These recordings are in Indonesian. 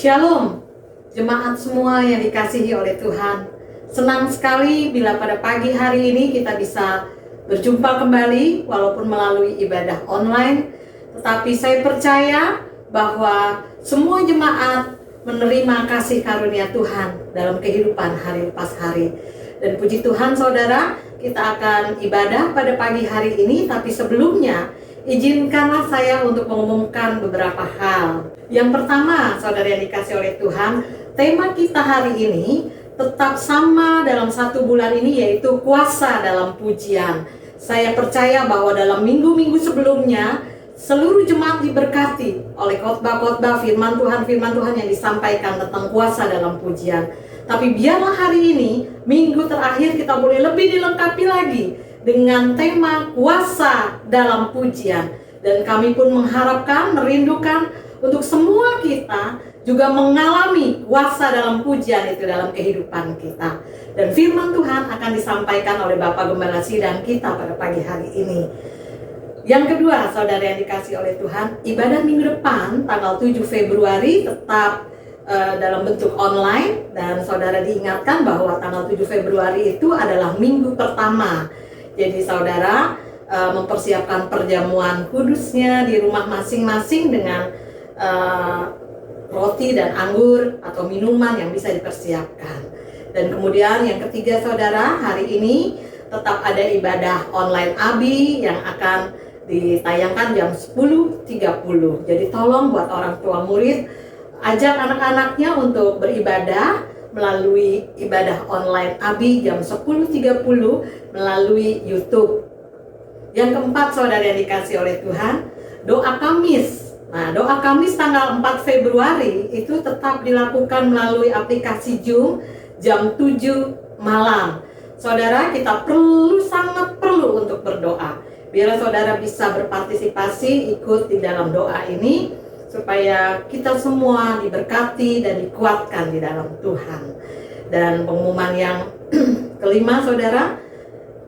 Shalom, jemaat semua yang dikasihi oleh Tuhan. Senang sekali bila pada pagi hari ini kita bisa berjumpa kembali walaupun melalui ibadah online. Tetapi saya percaya bahwa semua jemaat menerima kasih karunia Tuhan dalam kehidupan hari lepas hari. Dan puji Tuhan saudara, kita akan ibadah pada pagi hari ini. Tapi sebelumnya, izinkanlah saya untuk mengumumkan beberapa hal. Yang pertama, saudara yang dikasih oleh Tuhan, tema kita hari ini tetap sama dalam 1 bulan ini, yaitu kuasa dalam pujian. Saya percaya bahwa dalam minggu-minggu sebelumnya, seluruh jemaat diberkati oleh khotbah-khotbah firman Tuhan yang disampaikan tentang kuasa dalam pujian. Tapi biarlah hari ini, minggu terakhir, kita boleh lebih dilengkapi lagi dengan tema kuasa dalam pujian. Dan kami pun mengharapkan, merindukan untuk semua kita juga mengalami kuasa dalam pujian itu dalam kehidupan kita. Dan firman Tuhan akan disampaikan oleh Bapak Gembala Sidang kita pada pagi hari ini. Yang kedua, saudara yang dikasih oleh Tuhan, ibadah minggu depan tanggal 7 Februari tetap dalam bentuk online. Dan saudara diingatkan bahwa tanggal 7 Februari itu adalah minggu pertama. Jadi saudara mempersiapkan perjamuan kudusnya di rumah masing-masing dengan roti dan anggur atau minuman yang bisa dipersiapkan. Dan kemudian yang ketiga saudara, hari ini tetap ada ibadah online ABI yang akan ditayangkan jam 10.30. Jadi tolong buat orang tua murid, ajak anak-anaknya untuk beribadah melalui ibadah online ABI jam 10.30 melalui YouTube. Yang keempat saudara yang dikasih oleh Tuhan, doa Kamis. Nah, doa Kamis tanggal 4 Februari itu tetap dilakukan melalui aplikasi Zoom jam 7 malam. Saudara, kita sangat perlu untuk berdoa. Biar saudara bisa berpartisipasi, ikut di dalam doa ini, supaya kita semua diberkati dan dikuatkan di dalam Tuhan. Dan pengumuman yang kelima saudara,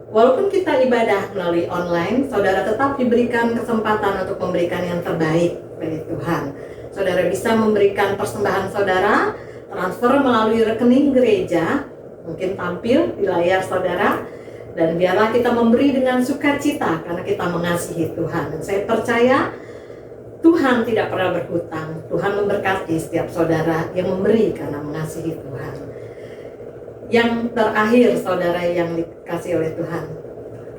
walaupun kita ibadah melalui online, saudara tetap diberikan kesempatan untuk memberikan yang terbaik bagi Tuhan. Saudara bisa memberikan persembahan saudara, transfer melalui rekening gereja, mungkin tampil di layar saudara. Dan biarlah kita memberi dengan sukacita karena kita mengasihi Tuhan. Dan saya percaya Tuhan tidak pernah berhutang. Tuhan memberkati setiap saudara yang memberi karena mengasihi Tuhan. Yang terakhir saudara yang dikasih oleh Tuhan,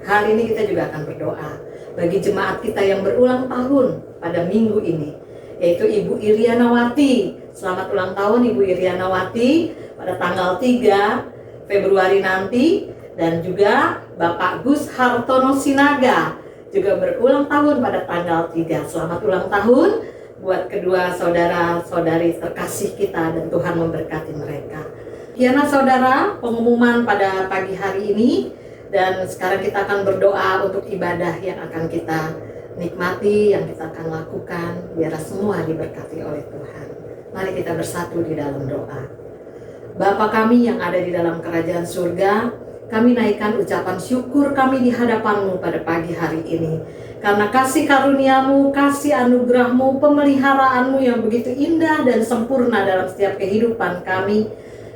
hari ini kita juga akan berdoa bagi jemaat kita yang berulang tahun pada minggu ini, yaitu Ibu Irianawati. Selamat ulang tahun Ibu Irianawati pada tanggal 3 Februari nanti. Dan juga Bapak Gus Hartono Sinaga juga berulang tahun pada tanggal 3. Selamat ulang tahun buat kedua saudara-saudari terkasih kita, dan Tuhan memberkati mereka. Kiana saudara, pengumuman pada pagi hari ini. Dan sekarang kita akan berdoa untuk ibadah yang akan kita nikmati, yang kita akan lakukan. Biar semua diberkati oleh Tuhan. Mari kita bersatu di dalam doa. Bapa kami yang ada di dalam kerajaan surga, kami naikkan ucapan syukur kami di hadapan-Mu pada pagi hari ini. Karena kasih karunia-Mu, kasih anugerah-Mu, pemeliharaanmu yang begitu indah dan sempurna dalam setiap kehidupan kami.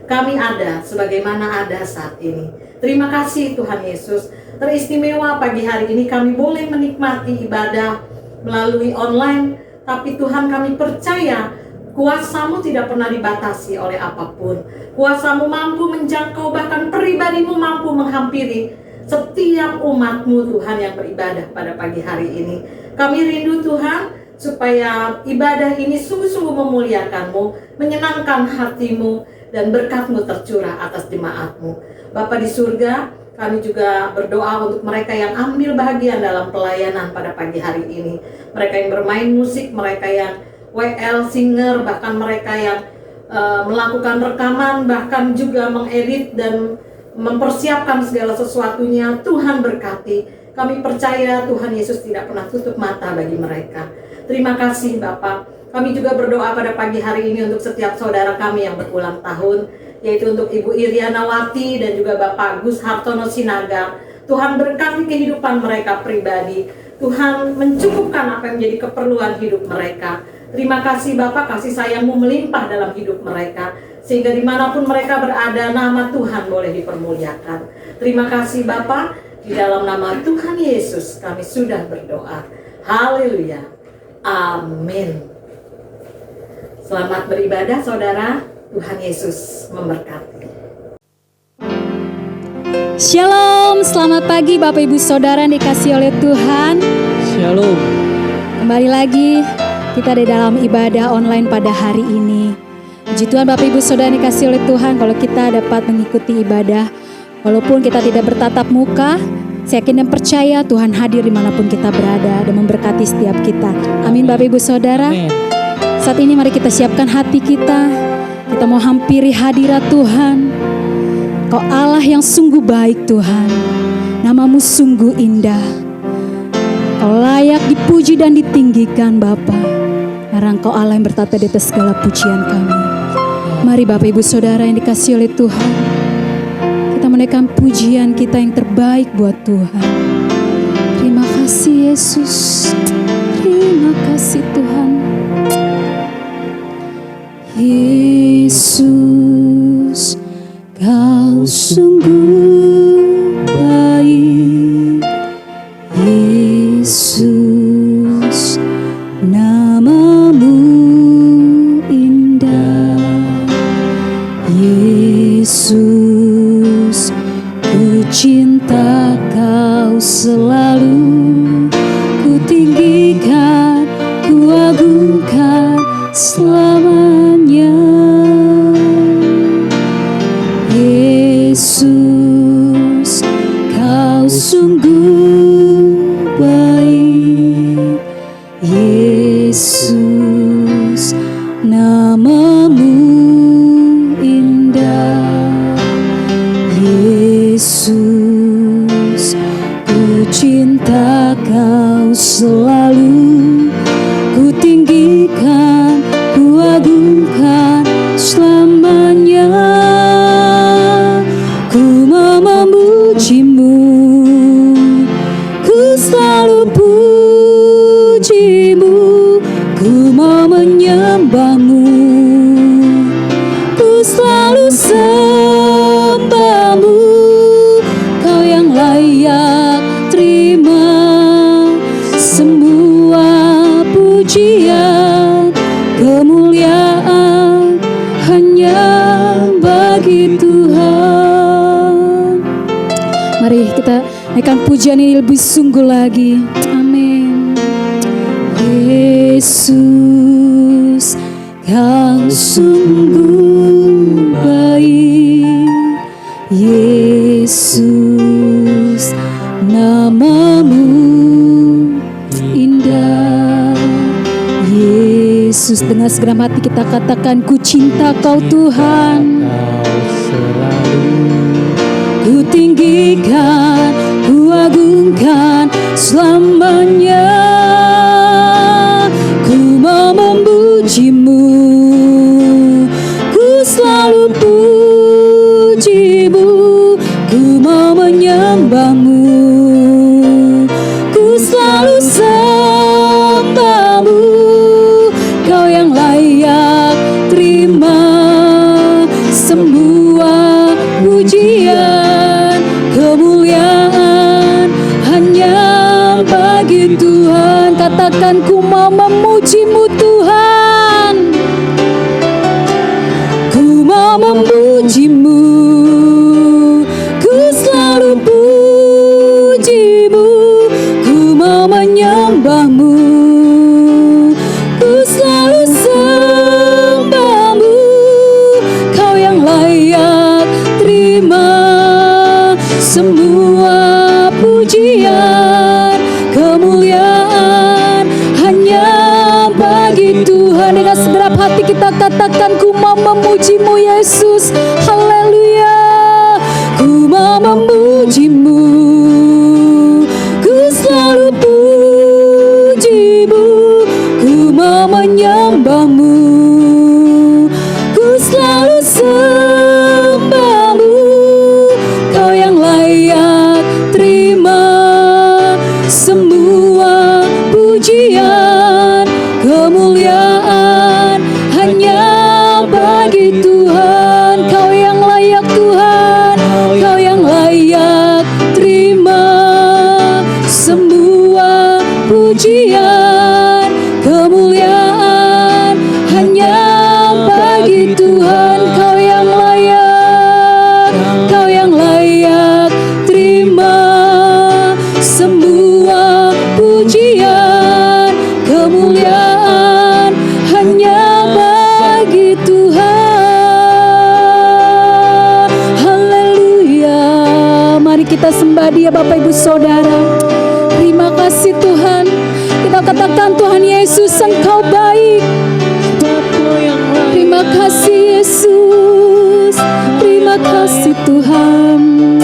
Kami ada sebagaimana ada saat ini. Terima kasih Tuhan Yesus. Teristimewa pagi hari ini kami boleh menikmati ibadah melalui online. Tapi Tuhan, kami percaya kuasa-Mu tidak pernah dibatasi oleh apapun. Kuasa-Mu mampu menjangkau, bahkan pribadi-Mu mampu menghampiri setiap umat-Mu Tuhan yang beribadah pada pagi hari ini. Kami rindu Tuhan supaya ibadah ini sungguh-sungguh memuliakan-Mu, menyenangkan hati-Mu, dan berkat-Mu tercurah atas jemaat-Mu. Bapa di surga, kami juga berdoa untuk mereka yang ambil bahagian dalam pelayanan pada pagi hari ini. Mereka yang bermain musik, mereka yang WL singer, bahkan mereka yang melakukan rekaman, bahkan juga mengedit dan mempersiapkan segala sesuatunya. Tuhan berkati. Kami percaya Tuhan Yesus tidak pernah tutup mata bagi mereka. Terima kasih Bapak. Kami juga berdoa pada pagi hari ini untuk setiap saudara kami yang berulang tahun, yaitu untuk Ibu Irianawati dan juga Bapak Gus Hartono Sinaga. Tuhan berkati kehidupan mereka pribadi. Tuhan mencukupkan apa yang menjadi keperluan hidup mereka. Terima kasih Bapa, kasih sayang-Mu melimpah dalam hidup mereka, sehingga dimanapun mereka berada, nama Tuhan boleh dipermuliakan. Terima kasih Bapa, di dalam nama Tuhan Yesus kami sudah berdoa. Haleluya. Amin. Selamat beribadah saudara, Tuhan Yesus memberkati. Shalom, selamat pagi Bapak Ibu Saudara yang dikasihi oleh Tuhan. Shalom. Kembali lagi kita di dalam ibadah online pada hari ini. Puji Tuhan Bapak Ibu Saudara yang dikasihi oleh Tuhan, kalau kita dapat mengikuti ibadah walaupun kita tidak bertatap muka, saya yakin dan percaya Tuhan hadir dimanapun kita berada dan memberkati setiap kita. Amin Bapak Ibu Saudara. Amin. Saat ini mari kita siapkan hati kita. Kita mau hampiri hadirat Tuhan. Kau Allah yang sungguh baik Tuhan, nama-Mu sungguh indah. Kau layak dipuji dan ditinggikan Bapa, karena Engkau Allah yang bertata di atas segala pujian kami. Mari Bapak Ibu Saudara yang dikasihi oleh Tuhan, kita menaikkan pujian kita yang terbaik buat Tuhan. Terima kasih Yesus, terima kasih Tuhan. Yesus, Kau sungguh baik. Yesus, nama-Mu indah. Yesus, ku cinta Kau selalu. Ku tinggikan, ku agungkan selamanya. Yesus, Kau sungguh baik. Yesus, nama-Mu indah. Yesus, ku cinta Kau selalu. Ku tinggikan, ku agungkan selamanya. Ku mau memuji-Mu, ku selalu puji-Mu. Ku mau menyembah-Mu, ku selalu sembah-Mu. Kau yang layak terima semua pujian, kemuliaan hanya bagi Tuhan. Mari kita naikkan pujian ini lebih sungguh lagi. Amin. Yesus, Kau sungguh baik. Yesus, nama-Mu indah. Yesus, dengan segenap hati kita katakan, ku cinta Kau Tuhan. Kau selalu. Ku tinggikan, ku agungkan selamanya. Ku mau memuji-Mu, ku selalu puji-Mu. Ku mau menyembah-Mu, ku selalu sembah-Mu. Kau yang layak terima semua pujian, kemuliaan hanya bagi Tuhan. Katakan, ku mau memuji-Mu Tuhan. Ku mau memuji-Mu, ku selalu puji-Mu. Ku mau menyembah-Mu, ku selalu sembah-Mu. Kau yang layak terima semua pujian, kemuliaan hanya bagi Tuhan. Dengan segenap hati kita katakan, ku mau memuji-Mu Yesus. Haleluya. Ku mau memuji-Mu, ku selalu puji-Mu. Ku mau menyembah-Mu, ku selalu sembah-Mu. Kau yang layak terima semua pujian, kemuliaan pujian, kemuliaan hanya bagi Tuhan. Kau yang layak, Kau yang layak terima semua pujian, kemuliaan hanya bagi Tuhan. Haleluya. Mari kita sembah Dia Bapak Ibu Saudara. Terima kasih Tuhan. Kita katakan Tuhan Yesus Engkau baik. Terima kasih Yesus. Terima kasih Tuhan.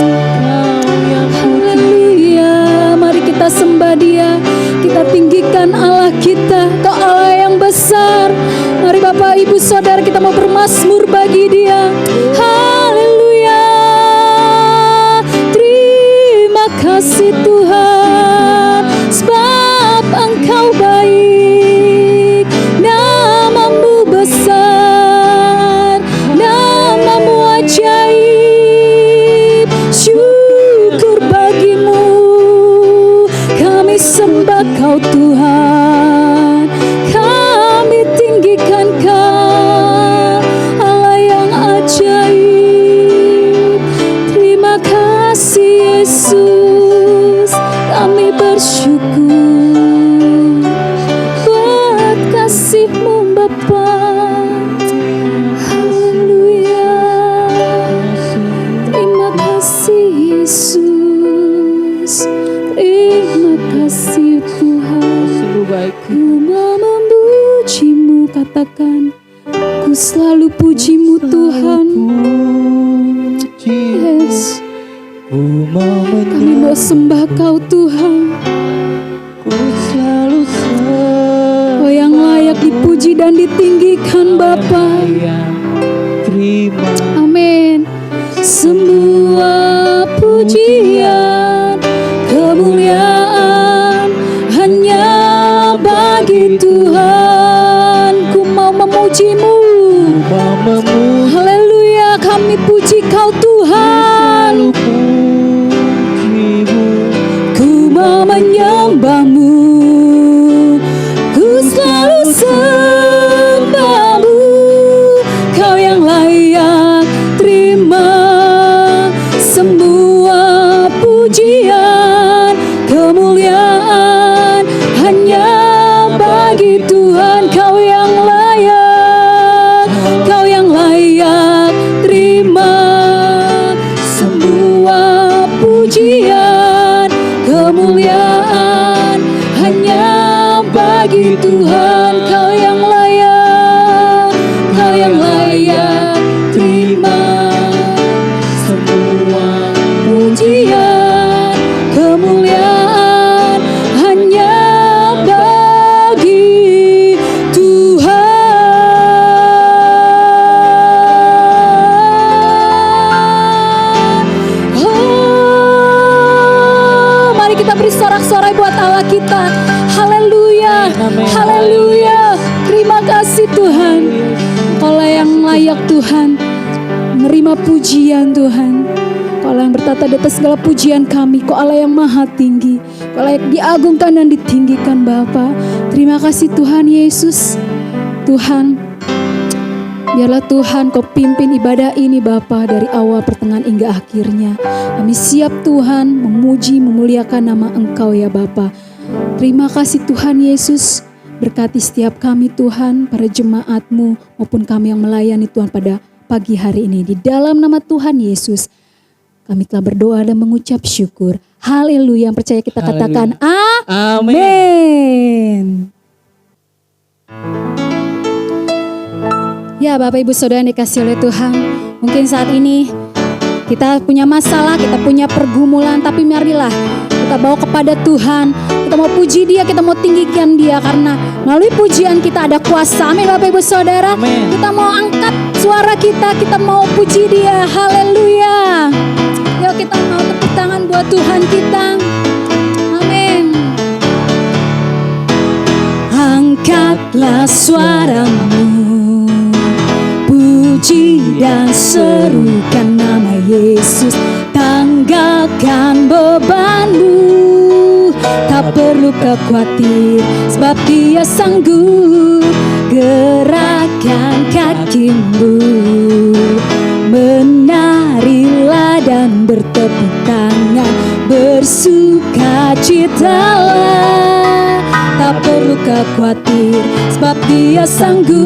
Haleluya. Mari kita sembah Dia. Kita tinggikan Allah kita. Kau Allah yang besar. Mari Bapak Ibu Saudara kita mau bermazmur bagi Dia. Haleluya. Terima kasih Tuhan. Sebab Engkau baik. Namamu besar. Namamu ajaib. Syukur bagimu. Kami sembah Kau Tuhan. Kami tinggikan Kau, Allah yang ajaib. Terima kasih Yesus. Kami bersyukur buat kasih-Mu Bapa. Haleluya. Terima kasih Yesus. Terima kasih Tuhan. Ku mau memuji-Mu, katakan ku selalu puji-Mu Tuhan. Yes. Kami mau sembah Kau Tuhan. Kau yang layak dipuji dan ditinggikan Bapa. Amin. Semua pujian, kemuliaan hanya bagi Tuhan. Ku mau memuji-Mu. Haleluya. Kami puji Kau Tuhan. Ku mau menyembah-Mu. Ku selalu sembah-Mu. Kau yang layak terima semua pujian, kemuliaan hanya bagi Tuhan. Kau yang layak, Kau yang layak terima semua pujian, kemuliaan hanya bagi Tuhan. Kau yang layak, Kau yang layak terima semua pujian, kemuliaan hanya bagi Tuhan. Oh, mari kita beri sorak-sorai buat Allah kita. Haleluya. Haleluya. Terima kasih Tuhan. Kaulah yang layak Tuhan menerima pujian Tuhan. Kau Allah yang bertata di atas segala pujian kami. Kau Allah yang maha tinggi. Kau layak diagungkan dan ditinggikan Bapa. Terima kasih Tuhan Yesus. Tuhan, biarlah Tuhan Kau pimpin ibadah ini Bapa dari awal pertengahan hingga akhirnya. Kami siap Tuhan memuji memuliakan nama Engkau ya Bapa. Terima kasih Tuhan Yesus. Berkati setiap kami Tuhan, para jemaat-Mu maupun kami yang melayani Tuhan pada pagi hari ini. Di dalam nama Tuhan Yesus, kami telah berdoa dan mengucap syukur. Haleluya. Yang percaya kita katakan amin. Ya Bapak Ibu Saudara yang dikasihi oleh Tuhan, mungkin saat ini kita punya masalah, kita punya pergumulan, tapi marilah kita bawa kepada Tuhan. Kita mau puji Dia, kita mau tinggikan Dia, karena melalui pujian kita ada kuasa. Amin Bapak Ibu Saudara. Amin. Kita mau angkat suara kita mau puji Dia. Haleluya. Yuk kita mau tepuk tangan buat Tuhan kita. Amin. Angkatlah suaramu, puji dan serukan nama Yesus. Tanggalkan bebanmu, Tak perlu kau khawatir, sebab Dia sanggup gerakkan kakimu. Menarilah dan bertepuk tangan, bersukacitalah. Tak perlu kau khawatir, sebab Dia sanggup.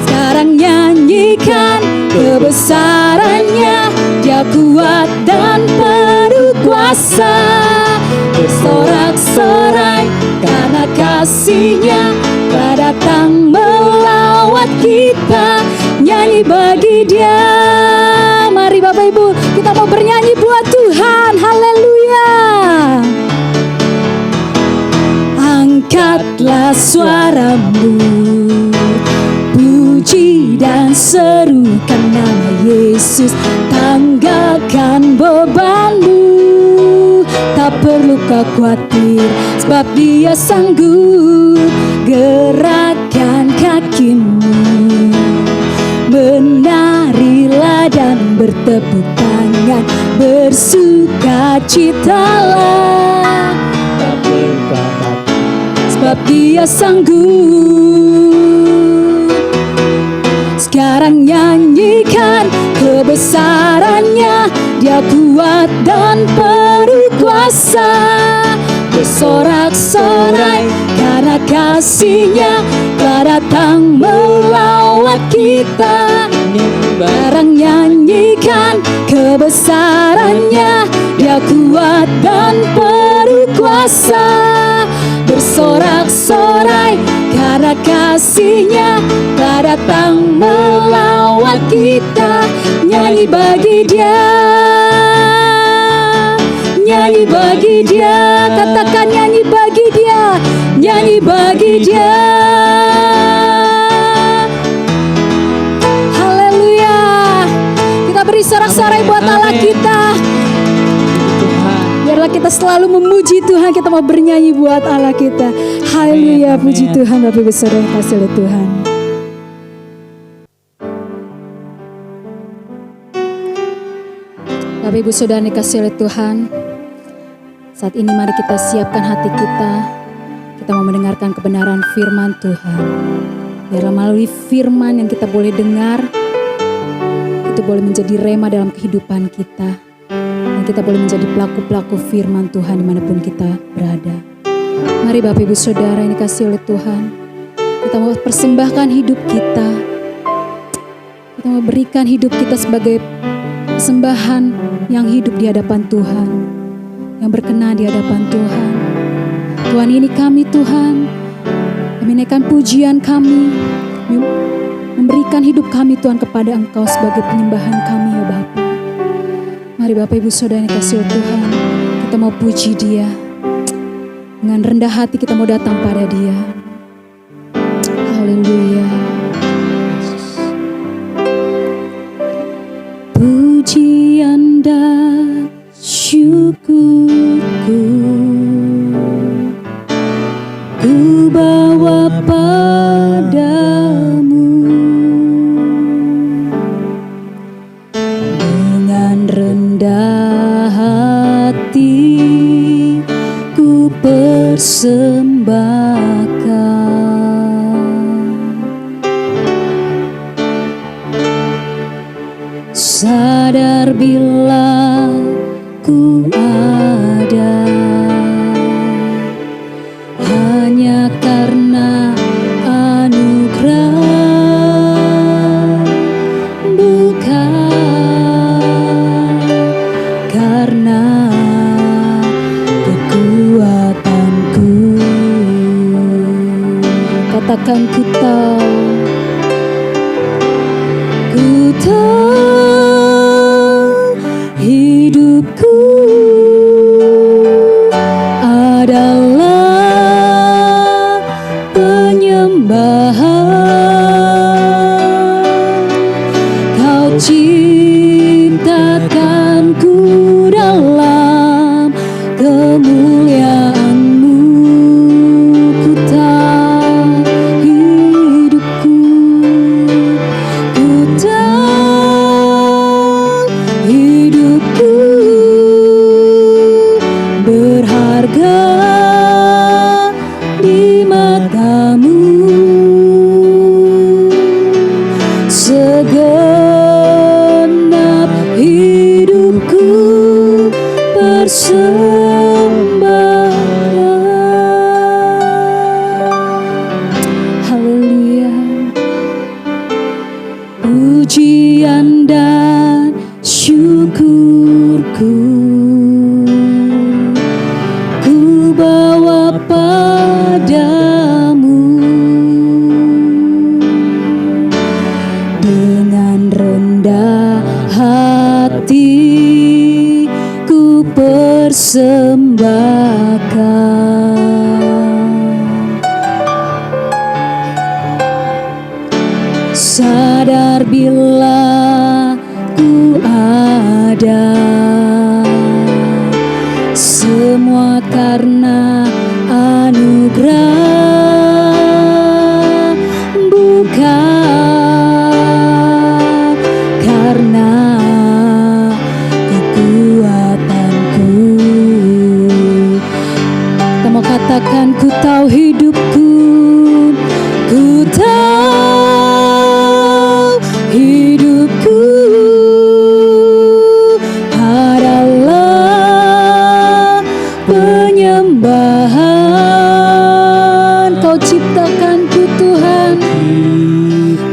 Sekarang nyanyikan kebesarannya, Dia kuat dan penuh kuasa. Bersorak-sorai karena kasih-Nya telah datang melawat kita. Nyanyi bagi Dia. Mari Bapak Ibu, kita mau bernyanyi buat Tuhan. Haleluya. Angkatlah suaramu, puji dan serukan nama Yesus. Tanggalkan bebanmu, tak perlu kau khawatir, sebab Dia sanggup gerakkan kakimu. Menarilah dan bertepuk tangan, bersukacitalah. Sebab Dia sanggup. Sekarang nyanyikan kebesarannya, Dia kuat dan penuh kuasa. Bersorak-sorai karena kasih-Nya telah datang melawat kita. Barang nyanyikan kebesarannya, Dia kuat dan penuh kuasa. Bersorak-sorai karena kasih-Nya telah datang melawat kita. Nyanyi bagi Dia, nyanyi bagi Dia. Katakan nyanyi bagi Dia, nyanyi bagi Dia. Haleluya. Kita beri sorak-sorai buat Allah kita. Biarlah kita selalu memuji Tuhan. Kita mau bernyanyi buat Allah kita. Haleluya, puji Tuhan. Bapak Ibu Saudara yang kasih oleh Tuhan. Bapak Ibu Saudara yang dikasih oleh Tuhan, saat ini mari kita siapkan hati kita. Kita mau mendengarkan kebenaran firman Tuhan. Biarlah melalui firman yang kita boleh dengar, itu boleh menjadi rema dalam kehidupan kita. Dan kita boleh menjadi pelaku-pelaku firman Tuhan dimanapun kita berada. Mari Bapak Ibu Saudara yang dikasih oleh Tuhan, kita mau persembahkan hidup kita. Kita mau berikan hidup kita sebagai persembahan yang hidup di hadapan Tuhan, yang berkenan di hadapan Tuhan. Tuhan, ini kami Tuhan, kami naikkan pujian kami, memberikan hidup kami Tuhan kepada Engkau sebagai penyembahan kami ya Bapa. Mari Bapak Ibu Saudara yang kasih Tuhan, kita mau puji Dia. Dengan rendah hati kita mau datang pada Dia. Haleluya. Pujian dan syukurku ku bawa padamu. Dengan rendah hati ku persembahkan. Sadar bila ku ada hanya karena anugerah, bukan karena kekuatanku. Katakan ku tahu hidupku adalah penyembahan. Kau ciptakanku dalam kemuliaan-Mu. Ku tahu hidupku berharga di matamu. Segenap hidupku persembahkan. Haleluya. Pujian dan syukurku ku bawa padamu. Dengan rendah hati ku persembahkan. Sadar bila ku ada, semua karena anugerah, bukan karena kekuatanku. Kita mau katakan, ku tahu hidupku, ku tahu hidupku adalah penyembahan. Kau ciptakanku Tuhan,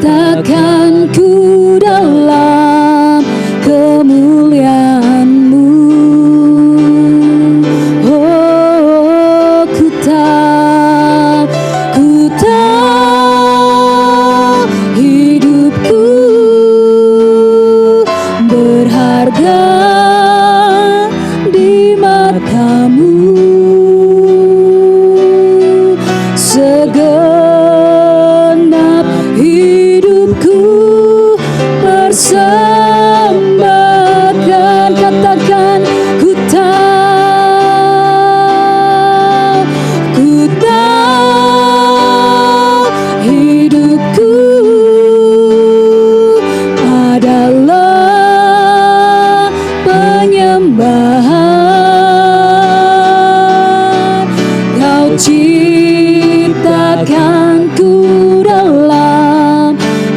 takkanku dalam kemuliaan-Mu. Oh, ku tahu hidupku berharga di matamu. Segenap hidupku persembahkan. Katakan, ku tahu hidupku adalah penyembahan. Kau ciptakanku dalam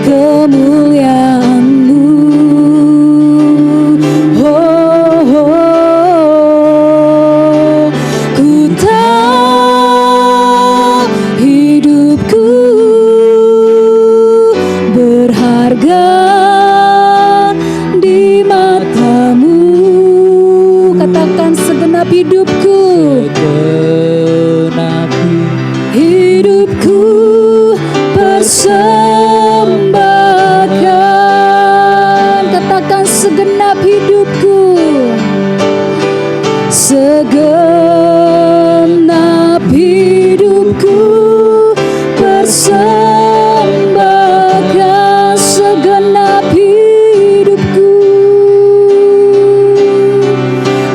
kemuliaan-Mu. Oh, ku tahu hidupku berharga di matamu. Katakan, segenap hidupku, Segenap hidupku persembahkan. Katakan, segenap hidupku, segenap hidupku persembahkan. Segenap hidupku,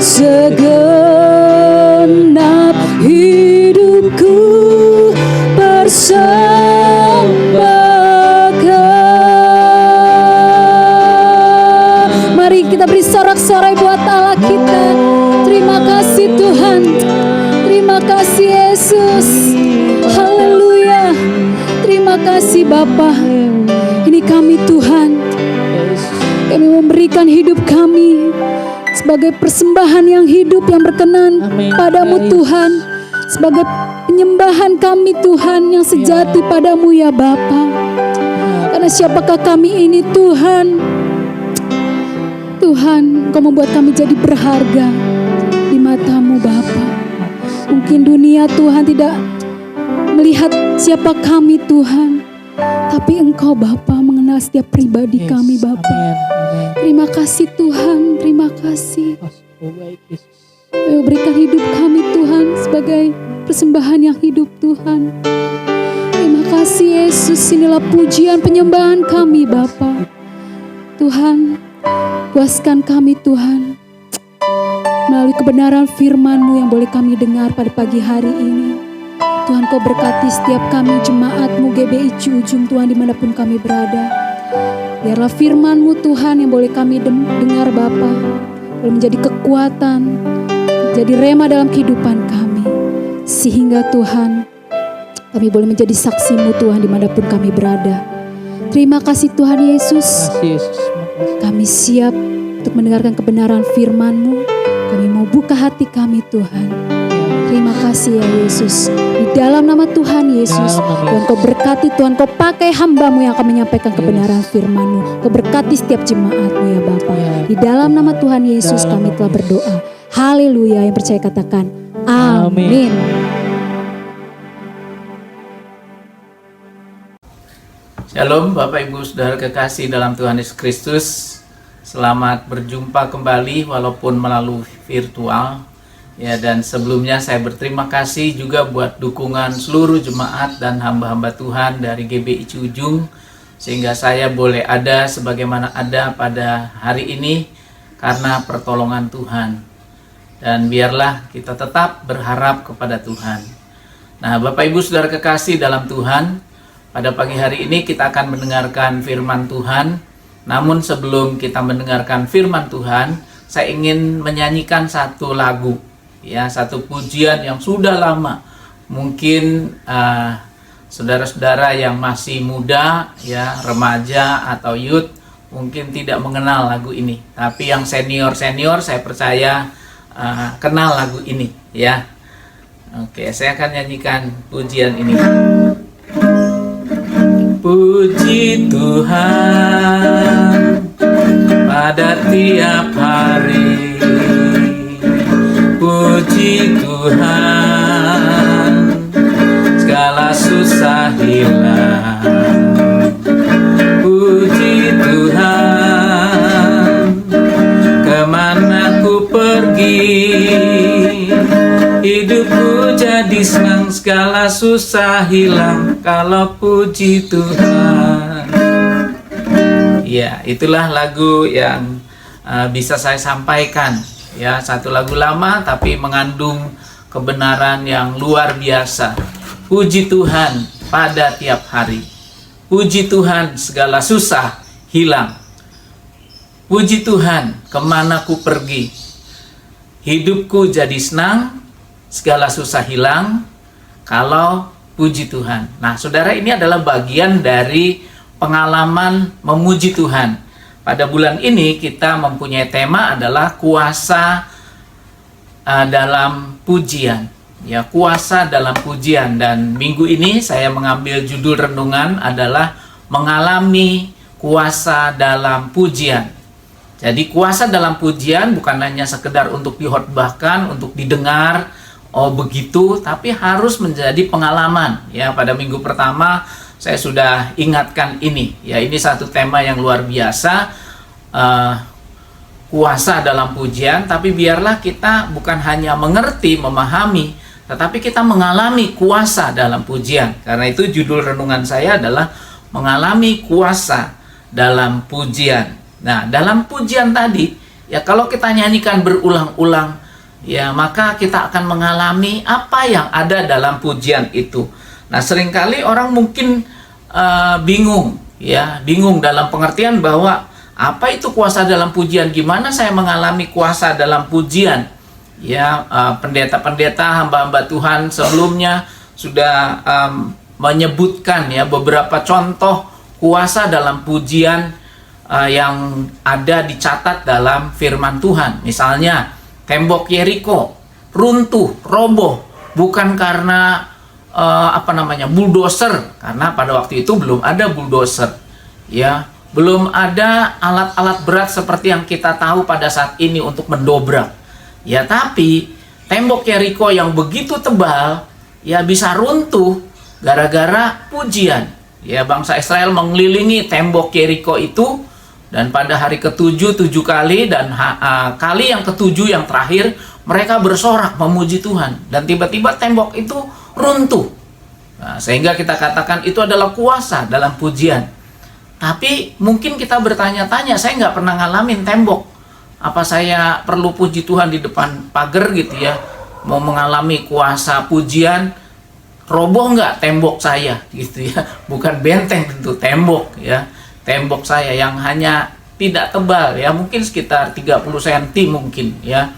segenap hidupku persembahkan. Mari kita beri sorak-sorai buat Allah kita. Terima kasih Tuhan, terima kasih Yesus. Haleluya. Terima kasih Bapa. Ini kami Tuhan, kami memberikan hidup kami sebagai persembahan yang hidup, yang berkenan padamu Tuhan, sebagai penyembahan kami Tuhan yang sejati padamu ya Bapa. Karena siapakah kami ini Tuhan? Tuhan, Kau membuat kami jadi berharga di matamu Bapa. Mungkin dunia Tuhan tidak melihat siapa kami Tuhan, tapi Engkau Bapa mengenal setiap pribadi kami Bapa. Terima kasih Tuhan, terima kasih. Berikan hidup kami Tuhan sebagai persembahan yang hidup Tuhan. Terima kasih Yesus, inilah pujian penyembahan kami Bapa. Tuhan, puaskan kami Tuhan melalui kebenaran firman-Mu yang boleh kami dengar pada pagi hari ini. Tuhan, Kau berkati setiap kami jemaat-Mu GBI Ciujung Tuhan, dimanapun kami berada. Biarlah firman-Mu Tuhan yang boleh kami dengar Bapa, boleh menjadi kekuatan, jadi rema dalam kehidupan kami. Sehingga Tuhan, kami boleh menjadi saksi-Mu Tuhan dimanapun kami berada. Terima kasih Tuhan Yesus. Kasih Yesus. Kami siap untuk mendengarkan kebenaran firman-Mu. Kami mau buka hati kami Tuhan. Terima kasih ya Yesus. Di dalam nama Tuhan Yesus, Tuhan Kau berkati, Tuhan Kau pakai hamba-Mu yang akan menyampaikan kebenaran firman-Mu. Kau berkati setiap jemaat-Mu ya Bapa. Di dalam nama Tuhan Yesus kami telah berdoa. Haleluya. Yang percaya katakan amin. Shalom Bapak Ibu Saudara kekasih dalam Tuhan Yesus Kristus. Selamat berjumpa kembali walaupun melalui virtual. Ya, dan sebelumnya saya berterima kasih juga buat dukungan seluruh jemaat dan hamba-hamba Tuhan dari GBI Ciujung, sehingga saya boleh ada sebagaimana ada pada hari ini karena pertolongan Tuhan. Dan biarlah kita tetap berharap kepada Tuhan. Nah, Bapak Ibu Saudara kekasih dalam Tuhan, pada pagi hari ini kita akan mendengarkan firman Tuhan. Namun sebelum kita mendengarkan firman Tuhan, saya ingin menyanyikan satu lagu. Ya, satu pujian yang sudah lama. Mungkin saudara-saudara yang masih muda, ya, remaja atau youth mungkin tidak mengenal lagu ini. Tapi yang senior-senior saya percaya kenal lagu ini, ya. Oke, saya akan nyanyikan pujian ini. Puji Tuhan pada tiap hari. Puji Tuhan, segala susah hilang. Puji Tuhan, kemana ku pergi, hidupku jadi senang, segala susah hilang kalau puji Tuhan. Ya, itulah lagu yang bisa saya sampaikan. Ya, satu lagu lama tapi mengandung kebenaran yang luar biasa. Puji Tuhan pada tiap hari. Puji Tuhan segala susah hilang. Puji Tuhan kemana ku pergi, hidupku jadi senang, segala susah hilang kalau puji Tuhan. Nah, saudara, ini adalah bagian dari pengalaman memuji Tuhan. Pada bulan ini kita mempunyai tema adalah kuasa dalam pujian. Ya, kuasa dalam pujian. Dan minggu ini saya mengambil judul renungan adalah mengalami kuasa dalam pujian. Jadi kuasa dalam pujian bukan hanya sekedar untuk dihotbahkan, untuk didengar, oh begitu, tapi harus menjadi pengalaman. Ya, pada minggu pertama saya sudah ingatkan ini. Ya, ini satu tema yang luar biasa, kuasa dalam pujian. Tapi biarlah kita bukan hanya mengerti, memahami, tetapi kita mengalami kuasa dalam pujian. Karena itu judul renungan saya adalah mengalami kuasa dalam pujian. Nah, dalam pujian tadi, ya kalau kita nyanyikan berulang-ulang, ya maka kita akan mengalami apa yang ada dalam pujian itu. Nah, seringkali orang mungkin bingung, ya, bingung dalam pengertian bahwa apa itu kuasa dalam pujian, gimana saya mengalami kuasa dalam pujian. Ya, pendeta-pendeta, hamba-hamba Tuhan sebelumnya sudah menyebutkan ya beberapa contoh kuasa dalam pujian yang ada dicatat dalam firman Tuhan. Misalnya tembok Yeriko runtuh, roboh, bukan karena bulldozer, karena pada waktu itu belum ada bulldozer, ya, belum ada alat-alat berat seperti yang kita tahu pada saat ini untuk mendobrak, ya, tapi tembok Yeriko yang begitu tebal, ya, bisa runtuh gara-gara pujian. Ya, bangsa Israel mengelilingi tembok Yeriko itu, dan pada hari ke-7 7 kali, dan kali yang ke-7 yang terakhir mereka bersorak memuji Tuhan, dan tiba-tiba tembok itu runtuh. Nah, sehingga kita katakan itu adalah kuasa dalam pujian. Tapi mungkin kita bertanya-tanya, saya nggak pernah ngalamin tembok, apa saya perlu puji Tuhan di depan pagar gitu ya, mau mengalami kuasa pujian, roboh nggak tembok saya gitu ya, bukan benteng tentu, tembok ya, tembok saya yang hanya tidak tebal ya, mungkin sekitar 30 cm mungkin ya.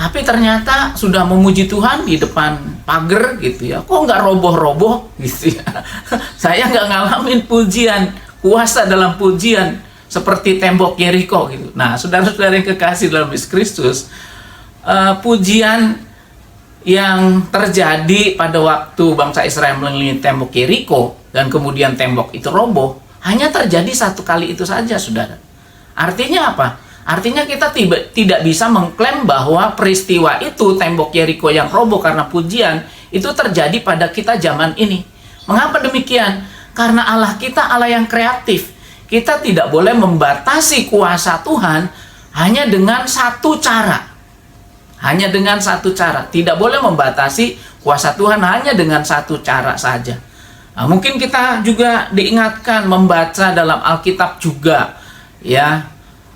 Tapi ternyata sudah memuji Tuhan di depan pagar gitu ya, kok nggak roboh-roboh gitu ya. Saya nggak ngalamin pujian, kuasa dalam pujian seperti tembok Yeriko gitu. Nah, saudara-saudara yang kekasih dalam Yesus Kristus, pujian yang terjadi pada waktu bangsa Israel mengelilingi tembok Yeriko dan kemudian tembok itu roboh, hanya terjadi satu kali itu saja, saudara. Artinya apa? Artinya kita tidak bisa mengklaim bahwa peristiwa itu, tembok Yeriko yang roboh karena pujian, itu terjadi pada kita zaman ini. Mengapa demikian? Karena Allah kita Allah yang kreatif. Kita tidak boleh membatasi kuasa Tuhan hanya dengan satu cara. Hanya dengan satu cara. Tidak boleh membatasi kuasa Tuhan hanya dengan satu cara saja. Nah, mungkin kita juga diingatkan membaca dalam Alkitab juga, ya.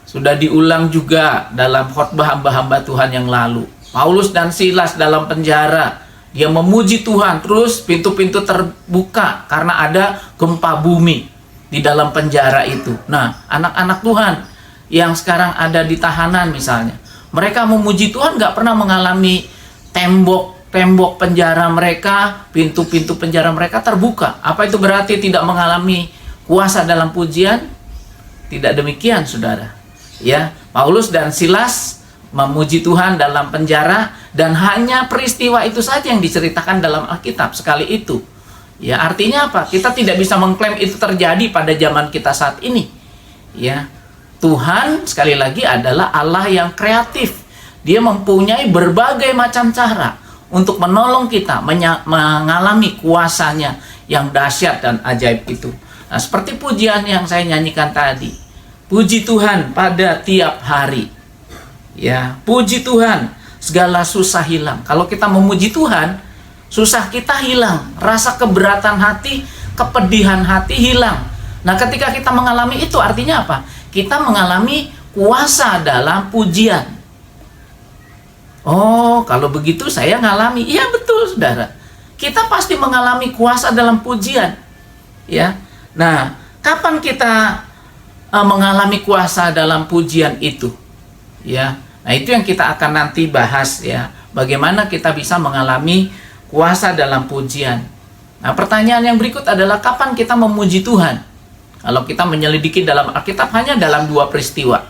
Sudah diulang juga dalam khotbah hamba-hamba Tuhan yang lalu. Paulus dan Silas dalam penjara, dia memuji Tuhan, terus pintu-pintu terbuka karena ada gempa bumi di dalam penjara itu. Nah, anak-anak Tuhan yang sekarang ada di tahanan misalnya, mereka memuji Tuhan nggak pernah mengalami tembok penjara mereka, pintu-pintu penjara mereka terbuka. Apa itu berarti tidak mengalami kuasa dalam pujian? Tidak demikian, saudara. Ya, Paulus dan Silas memuji Tuhan dalam penjara, dan hanya peristiwa itu saja yang diceritakan dalam Alkitab sekali itu. Ya, artinya apa? Kita tidak bisa mengklaim itu terjadi pada zaman kita saat ini. Ya, Tuhan sekali lagi adalah Allah yang kreatif. Dia mempunyai berbagai macam cara untuk menolong kita mengalami kuasanya yang dahsyat dan ajaib itu. Nah, seperti pujian yang saya nyanyikan tadi. Puji Tuhan pada tiap hari. Ya, puji Tuhan, segala susah hilang. Kalau kita memuji Tuhan, susah kita hilang, rasa keberatan hati, kepedihan hati hilang. Nah, ketika kita mengalami itu artinya apa? Kita mengalami kuasa dalam pujian. Oh, kalau begitu saya ngalami. Iya, betul, saudara. Kita pasti mengalami kuasa dalam pujian. Ya. Nah, kapan kita mengalami kuasa dalam pujian itu? Ya. Nah, itu yang kita akan nanti bahas, ya. Bagaimana kita bisa mengalami kuasa dalam pujian. Nah, pertanyaan yang berikut adalah kapan kita memuji Tuhan? Kalau kita menyelidiki dalam Alkitab hanya dalam dua peristiwa.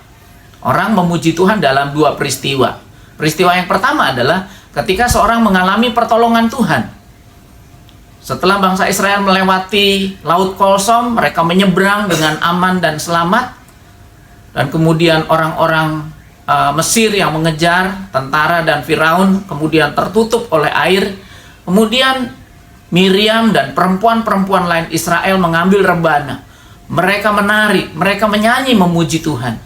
Orang memuji Tuhan dalam dua peristiwa. Peristiwa yang pertama adalah ketika seorang mengalami pertolongan Tuhan. Setelah bangsa Israel melewati Laut Kolsom, mereka menyeberang dengan aman dan selamat. Dan kemudian orang-orang Mesir yang mengejar tentara dan Firaun kemudian tertutup oleh air. Kemudian Miriam dan perempuan-perempuan lain Israel mengambil rebana. Mereka menari, mereka menyanyi memuji Tuhan.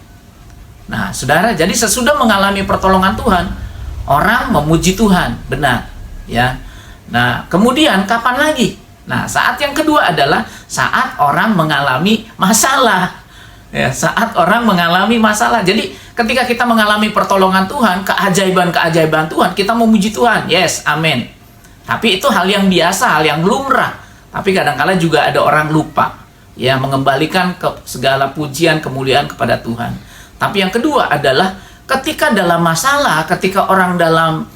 Nah, saudara, jadi sesudah mengalami pertolongan Tuhan, orang memuji Tuhan, benar, ya. Nah, kemudian kapan lagi? Nah, saat yang kedua adalah saat orang mengalami masalah. Ya, saat orang mengalami masalah. Jadi, ketika kita mengalami pertolongan Tuhan, keajaiban-keajaiban Tuhan, kita memuji Tuhan. Yes, amin. Tapi itu hal yang biasa, hal yang lumrah. Tapi kadang-kala juga ada orang lupa, ya, mengembalikan segala pujian, kemuliaan kepada Tuhan. Tapi yang kedua adalah ketika dalam masalah, ketika orang dalam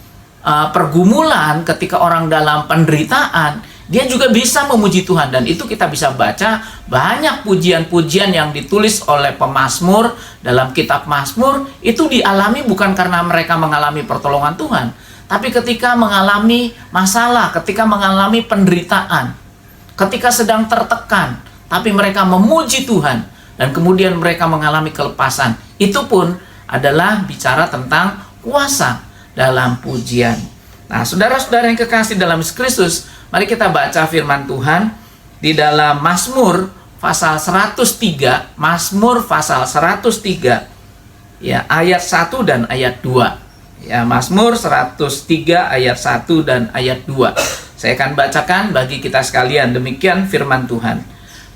pergumulan, ketika orang dalam penderitaan, dia juga bisa memuji Tuhan. Dan itu kita bisa baca banyak pujian-pujian yang ditulis oleh pemazmur dalam kitab Mazmur, itu dialami bukan karena mereka mengalami pertolongan Tuhan, tapi ketika mengalami masalah, ketika mengalami penderitaan, ketika sedang tertekan, tapi mereka memuji Tuhan dan kemudian mereka mengalami kelepasan. Itu pun adalah bicara tentang kuasa dalam pujian. Nah, saudara-saudara yang kekasih dalam Yesus Kristus, mari kita baca firman Tuhan di dalam Mazmur pasal 103, Mazmur pasal 103, ya, ayat 1 dan ayat 2. Ya, Mazmur 103 ayat 1 dan ayat 2. Saya akan bacakan bagi kita sekalian. Demikian firman Tuhan.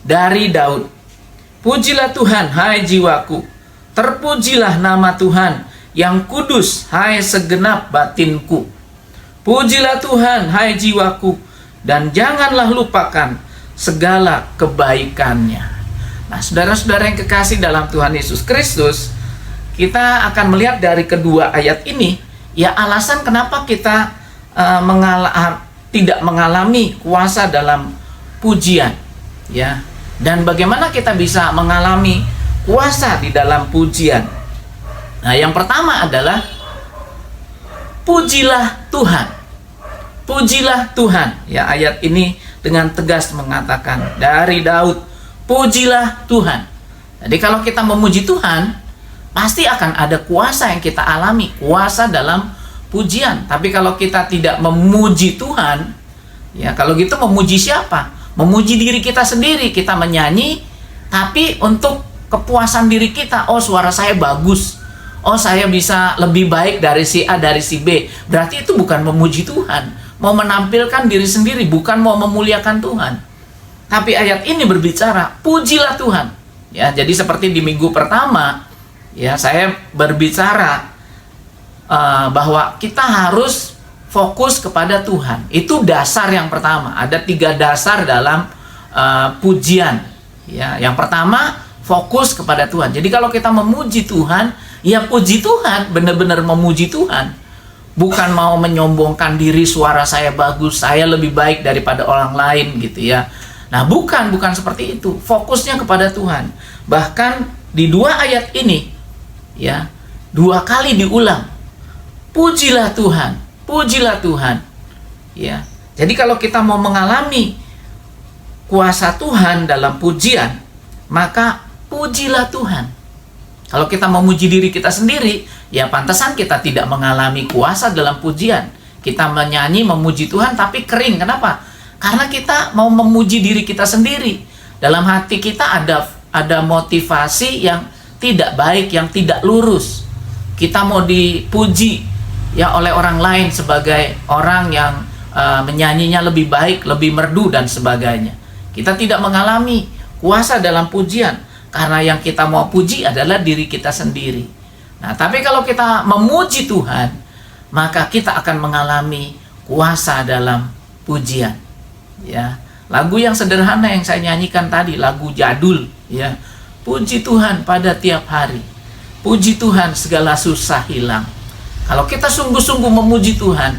Dari Daud. Pujilah Tuhan, hai jiwaku. Terpujilah nama Tuhan yang kudus, hai segenap batinku. Pujilah Tuhan, hai jiwaku, dan janganlah lupakan segala kebaikannya. Nah, saudara-saudara yang kekasih dalam Tuhan Yesus Kristus, kita akan melihat dari kedua ayat ini ya alasan kenapa kita tidak mengalami kuasa dalam pujian, ya. Dan bagaimana kita bisa mengalami kuasa di dalam pujian? Nah, yang pertama adalah pujilah Tuhan. Pujilah Tuhan. Ya, ayat ini dengan tegas mengatakan dari Daud, pujilah Tuhan. Jadi kalau kita memuji Tuhan, pasti akan ada kuasa yang kita alami, kuasa dalam pujian. Tapi kalau kita tidak memuji Tuhan, ya kalau gitu memuji siapa? Memuji diri kita sendiri. Kita menyanyi, tapi untuk kepuasan diri kita. Oh, suara saya bagus. Oh, saya bisa lebih baik dari si A, dari si B. Berarti itu bukan memuji Tuhan. Mau menampilkan diri sendiri, bukan mau memuliakan Tuhan. Tapi ayat ini berbicara, pujilah Tuhan. Ya, jadi seperti di minggu pertama, ya saya berbicara bahwa kita harus fokus kepada Tuhan. Itu dasar yang pertama. Ada 3 dasar dalam pujian. Ya, yang pertama, fokus kepada Tuhan. Jadi kalau kita memuji Tuhan, ya puji Tuhan, benar-benar memuji Tuhan. Bukan mau menyombongkan diri, suara saya bagus, saya lebih baik daripada orang lain gitu ya. Nah, bukan seperti itu. Fokusnya kepada Tuhan. Bahkan di 2 ayat ini, ya, 2 kali diulang. Pujilah Tuhan, pujilah Tuhan. Ya. Jadi kalau kita mau mengalami kuasa Tuhan dalam pujian, maka pujilah Tuhan. Kalau kita memuji diri kita sendiri, ya pantasan kita tidak mengalami kuasa dalam pujian. Kita menyanyi, memuji Tuhan, tapi kering. Kenapa? Karena kita mau memuji diri kita sendiri. Dalam hati kita ada motivasi yang tidak baik, yang tidak lurus. Kita mau dipuji ya oleh orang lain sebagai orang yang menyanyinya lebih baik, lebih merdu dan sebagainya. Kita tidak mengalami kuasa dalam pujian. Karena yang kita mau puji adalah diri kita sendiri. Nah, tapi kalau kita memuji Tuhan, maka kita akan mengalami kuasa dalam pujian. Ya, lagu yang sederhana yang saya nyanyikan tadi, lagu jadul, ya. Puji Tuhan pada tiap hari. Puji Tuhan segala susah hilang. Kalau kita sungguh-sungguh memuji Tuhan,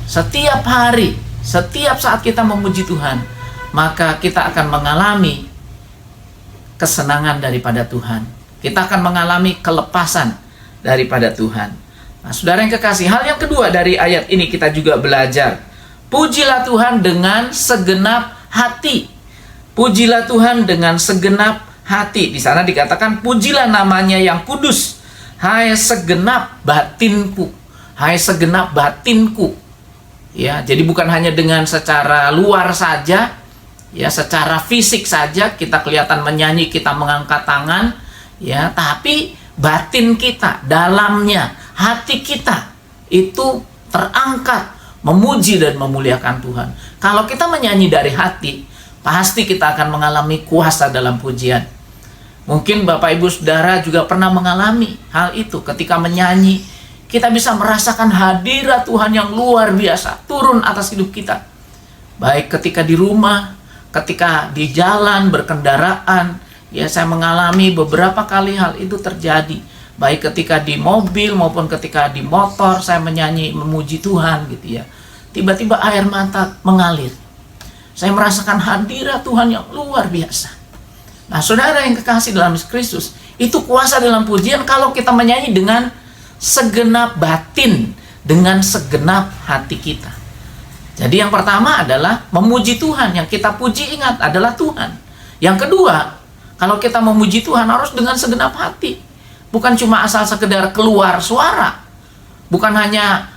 setiap hari, setiap saat kita memuji Tuhan, maka kita akan mengalami kesenangan daripada Tuhan. Kita akan mengalami kelepasan daripada Tuhan. Nah, saudara yang kekasih, hal yang kedua dari ayat ini kita juga belajar. Pujilah Tuhan dengan segenap hati. Pujilah Tuhan dengan segenap hati. Di sana dikatakan, pujilah namanya yang kudus. Hai segenap batinku. Hai segenap batinku. Ya, jadi bukan hanya dengan secara luar saja, ya, secara fisik saja kita kelihatan menyanyi, kita mengangkat tangan, ya, tapi batin kita, dalamnya, hati kita itu terangkat memuji dan memuliakan Tuhan. Kalau kita menyanyi dari hati, pasti kita akan mengalami kuasa dalam pujian. Mungkin Bapak Ibu Saudara juga pernah mengalami hal itu. Ketika menyanyi, kita bisa merasakan hadirat Tuhan yang luar biasa turun atas hidup kita. Baik ketika di rumah, ketika di jalan berkendaraan, ya saya mengalami beberapa kali hal itu terjadi. Baik ketika di mobil maupun ketika di motor saya menyanyi memuji Tuhan gitu ya. Tiba-tiba air mata mengalir. Saya merasakan hadirat Tuhan yang luar biasa. Nah, saudara yang kekasih dalam Kristus, itu kuasa dalam pujian kalau kita menyanyi dengan segenap batin, dengan segenap hati kita. Jadi yang pertama adalah memuji Tuhan. Yang kita puji, ingat, adalah Tuhan. Yang kedua, kalau kita memuji Tuhan harus dengan segenap hati. Bukan cuma asal sekedar keluar suara. Bukan hanya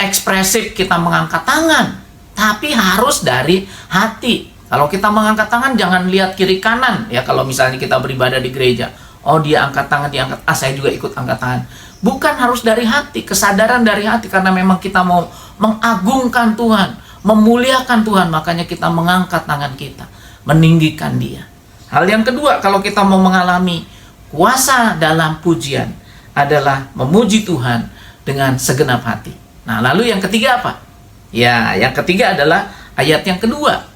ekspresif kita mengangkat tangan, tapi harus dari hati. Kalau kita mengangkat tangan, jangan lihat kiri kanan. Ya, kalau misalnya kita beribadah di gereja, oh dia angkat tangan, dia angkat, saya juga ikut angkat tangan. Bukan, harus dari hati, kesadaran dari hati. Karena memang kita mau mengagungkan Tuhan, memuliakan Tuhan, makanya kita mengangkat tangan kita, meninggikan Dia. Hal yang kedua, kalau kita mau mengalami kuasa dalam pujian, adalah memuji Tuhan dengan segenap hati. Nah, lalu yang ketiga apa? Ya, yang ketiga adalah ayat yang kedua.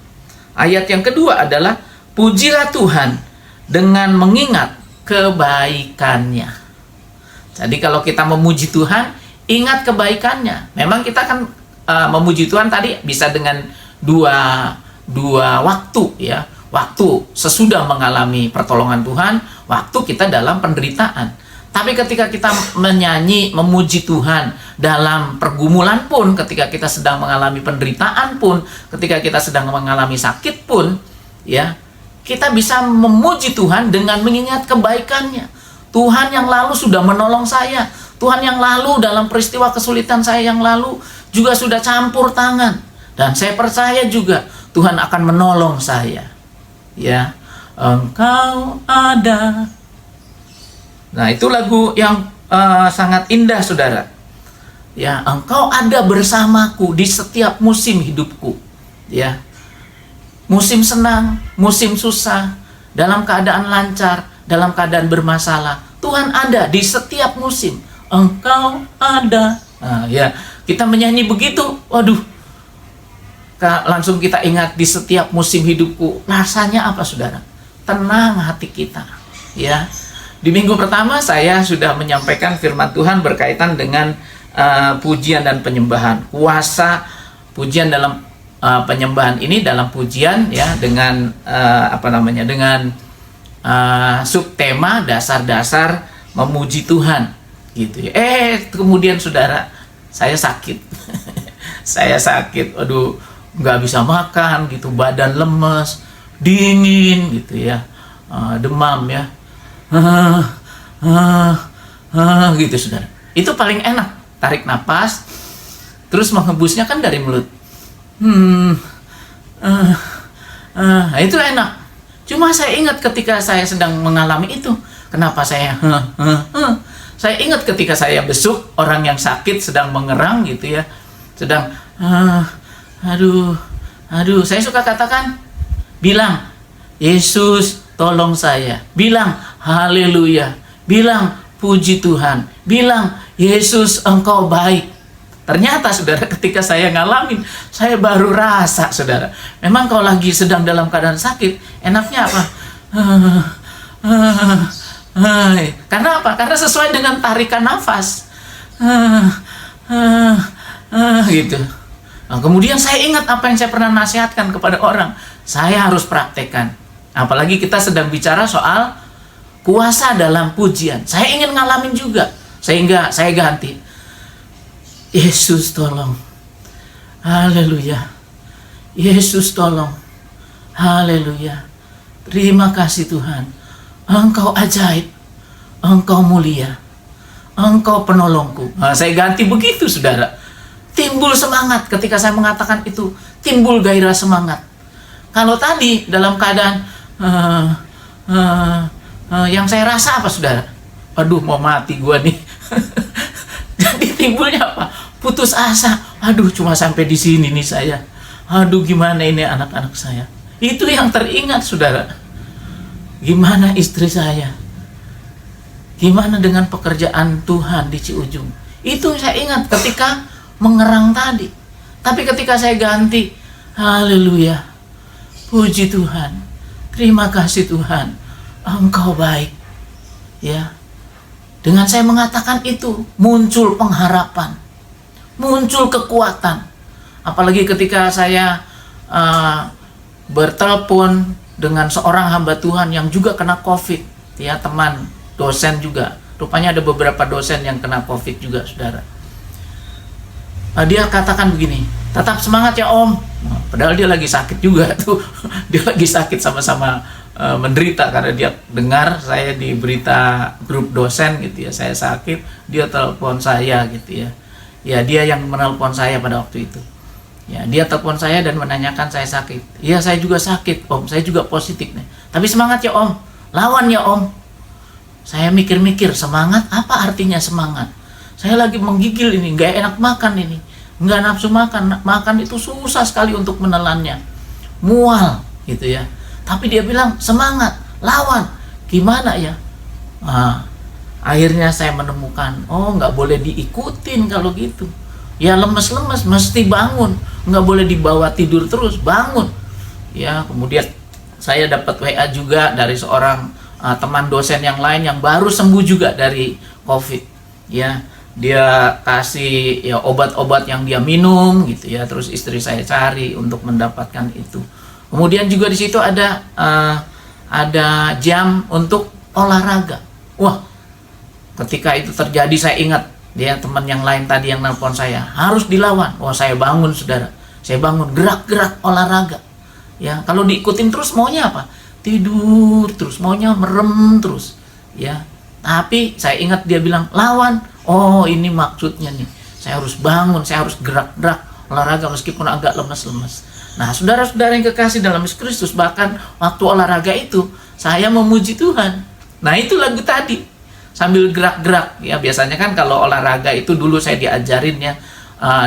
Ayat yang kedua adalah pujilah Tuhan dengan mengingat kebaikannya. Jadi kalau kita memuji Tuhan, ingat kebaikannya. Memang kita kan memuji Tuhan tadi bisa dengan dua waktu ya. Waktu sesudah mengalami pertolongan Tuhan, waktu kita dalam penderitaan. Tapi ketika kita menyanyi, memuji Tuhan dalam pergumulan pun, ketika kita sedang mengalami penderitaan pun, ketika kita sedang mengalami sakit pun, ya, kita bisa memuji Tuhan dengan mengingat kebaikannya. Tuhan yang lalu sudah menolong saya. Tuhan yang lalu dalam peristiwa kesulitan saya yang lalu juga sudah campur tangan. Dan saya percaya juga Tuhan akan menolong saya. Ya, Engkau ada. Nah, itu lagu yang sangat indah, saudara. Ya, Engkau ada bersamaku di setiap musim hidupku. Ya, musim senang, musim susah, dalam keadaan lancar, dalam keadaan bermasalah, Tuhan ada di setiap musim. Engkau ada. Nah, ya, kita menyanyi begitu, waduh, langsung kita ingat di setiap musim hidupku. Rasanya apa, saudara? Tenang hati kita. Ya, di minggu pertama saya sudah menyampaikan firman Tuhan berkaitan dengan pujian dan penyembahan. Kuasa pujian dalam penyembahan ini dalam pujian ya dengan dengan subtema dasar-dasar memuji Tuhan gitu ya. Kemudian saudara, saya sakit. Saya sakit. Aduh, nggak bisa makan gitu, badan lemes, dingin gitu ya, demam ya, gitu saudara. Itu paling enak, tarik napas, terus menghembusnya kan dari mulut. Nah, itu enak. Cuma saya ingat ketika saya sedang mengalami itu, kenapa saya saya ingat ketika saya besuk orang yang sakit sedang mengerang gitu ya, sedang aduh, saya suka katakan, bilang, Yesus tolong saya, bilang, haleluya, bilang, puji Tuhan, bilang, Yesus engkau baik. Ternyata saudara, ketika saya ngalamin, saya baru rasa, saudara, memang kalau lagi sedang dalam keadaan sakit, enaknya apa? Karena apa? Karena sesuai dengan tarikan nafas. Gitu. Nah, kemudian saya ingat apa yang saya pernah nasihatkan kepada orang. Saya harus praktekkan. Apalagi kita sedang bicara soal kuasa dalam pujian. Saya ingin ngalamin juga. Sehingga saya ganti. Yesus tolong. Haleluya. Yesus tolong. Haleluya. Terima kasih Tuhan. Engkau ajaib. Engkau mulia. Engkau penolongku. Nah, saya ganti begitu, saudara. Timbul semangat ketika saya mengatakan itu, timbul gairah semangat. Kalau tadi dalam keadaan yang saya rasa apa, saudara? Aduh, mau mati gua nih. Jadi timbulnya apa? Putus asa. Aduh, cuma sampai di sini nih saya. Aduh, gimana ini anak-anak saya? Itu yang teringat, saudara. Gimana istri saya? Gimana dengan pekerjaan Tuhan di Ciujung? Itu saya ingat ketika mengerang tadi. Tapi ketika saya ganti, haleluya, puji Tuhan, terima kasih Tuhan, engkau baik. Ya, dengan saya mengatakan itu, muncul pengharapan, muncul kekuatan. Apalagi ketika saya bertelepon dengan seorang hamba Tuhan yang juga kena COVID, ya, teman dosen juga. Rupanya ada beberapa dosen yang kena COVID juga, saudara. Dia katakan begini, tetap semangat ya Om. Padahal dia lagi sakit juga tuh. Dia lagi sakit, sama-sama menderita karena dia dengar saya di berita grup dosen gitu ya, saya sakit, dia telepon saya gitu ya. Ya, dia yang menelpon saya pada waktu itu. Ya, dia telepon saya dan menanyakan saya sakit. Iya, saya juga sakit Om, saya juga positif nih. Tapi semangat ya Om, lawan ya Om. Saya mikir-mikir, semangat apa artinya semangat? Saya lagi menggigil ini, nggak enak makan ini, nggak nafsu makan. Makan itu susah sekali untuk menelannya, mual gitu ya. Tapi dia bilang semangat, lawan. Gimana ya? Nah, akhirnya saya menemukan, oh nggak boleh diikutin kalau gitu. Ya lemes-lemes, mesti bangun, nggak boleh dibawa tidur terus, bangun. Ya, kemudian saya dapat WA juga dari seorang teman dosen yang lain yang baru sembuh juga dari COVID. Ya, dia kasih ya obat-obat yang dia minum gitu ya, terus istri saya cari untuk mendapatkan itu. Kemudian juga di situ ada jam untuk olahraga. Wah, ketika itu terjadi saya ingat dia teman yang lain tadi yang nelpon saya, harus dilawan. Wah, saya bangun saudara, saya bangun gerak-gerak olahraga. Ya, kalau diikutin terus maunya apa? Tidur terus, maunya merem terus. Ya, tapi saya ingat dia bilang lawan. Oh, ini maksudnya nih. Saya harus bangun, saya harus gerak-gerak olahraga meskipun agak lemes-lemes. Nah, saudara-saudara yang kekasih dalam Yesus Kristus, bahkan waktu olahraga itu saya memuji Tuhan. Nah, itu lagu tadi sambil gerak-gerak. Ya, biasanya kan kalau olahraga itu dulu saya diajarin ya,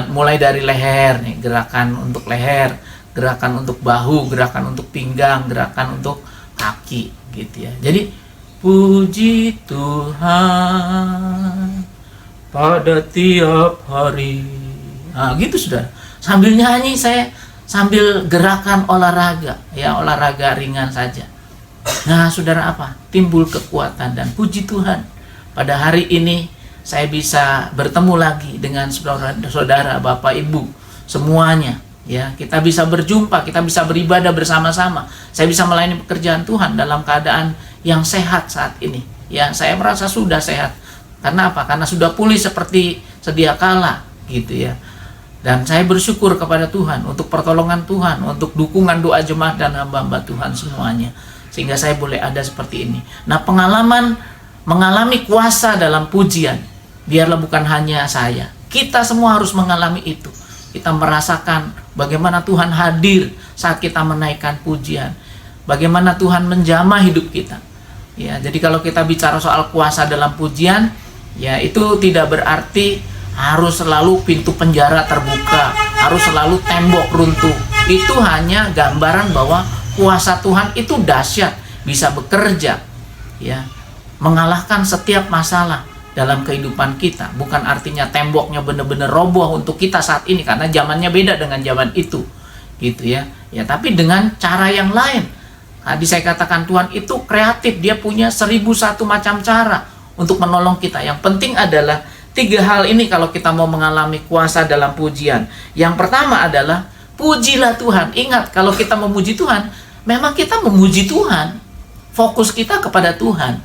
mulai dari leher nih, gerakan untuk leher, gerakan untuk bahu, gerakan untuk pinggang, gerakan untuk kaki gitu ya. Jadi puji Tuhan pada tiap hari. Nah, gitu sudah. Sambil nyanyi saya sambil gerakan olahraga, ya olahraga ringan saja. Nah, saudara apa? Timbul kekuatan dan puji Tuhan. Pada hari ini saya bisa bertemu lagi dengan saudara-saudara, Bapak Ibu, semuanya. Ya, kita bisa berjumpa, kita bisa beribadah bersama-sama. Saya bisa melayani pekerjaan Tuhan dalam keadaan yang sehat saat ini. Ya, saya merasa sudah sehat. Karena apa? Karena sudah pulih seperti sedia kala, gitu ya. Dan saya bersyukur kepada Tuhan untuk pertolongan Tuhan, untuk dukungan doa jemaat dan hamba-hamba Tuhan semuanya. Sehingga saya boleh ada seperti ini. Nah, mengalami kuasa dalam pujian, biarlah bukan hanya saya. Kita semua harus mengalami itu. Kita merasakan bagaimana Tuhan hadir saat kita menaikkan pujian. Bagaimana Tuhan menjamah hidup kita. Ya, jadi kalau kita bicara soal kuasa dalam pujian, ya itu tidak berarti harus selalu pintu penjara terbuka, harus selalu tembok runtuh. Itu hanya gambaran bahwa kuasa Tuhan itu dahsyat, bisa bekerja, ya, mengalahkan setiap masalah dalam kehidupan kita. Bukan artinya temboknya benar-benar roboh untuk kita saat ini, karena zamannya beda dengan zaman itu, gitu ya. Ya, tapi dengan cara yang lain. Tadi saya katakan Tuhan itu kreatif, dia punya 1001 macam cara untuk menolong kita. Yang penting adalah 3 hal ini kalau kita mau mengalami kuasa dalam pujian. Yang pertama adalah pujilah Tuhan. Ingat, kalau kita memuji Tuhan, memang kita memuji Tuhan. Fokus kita kepada Tuhan.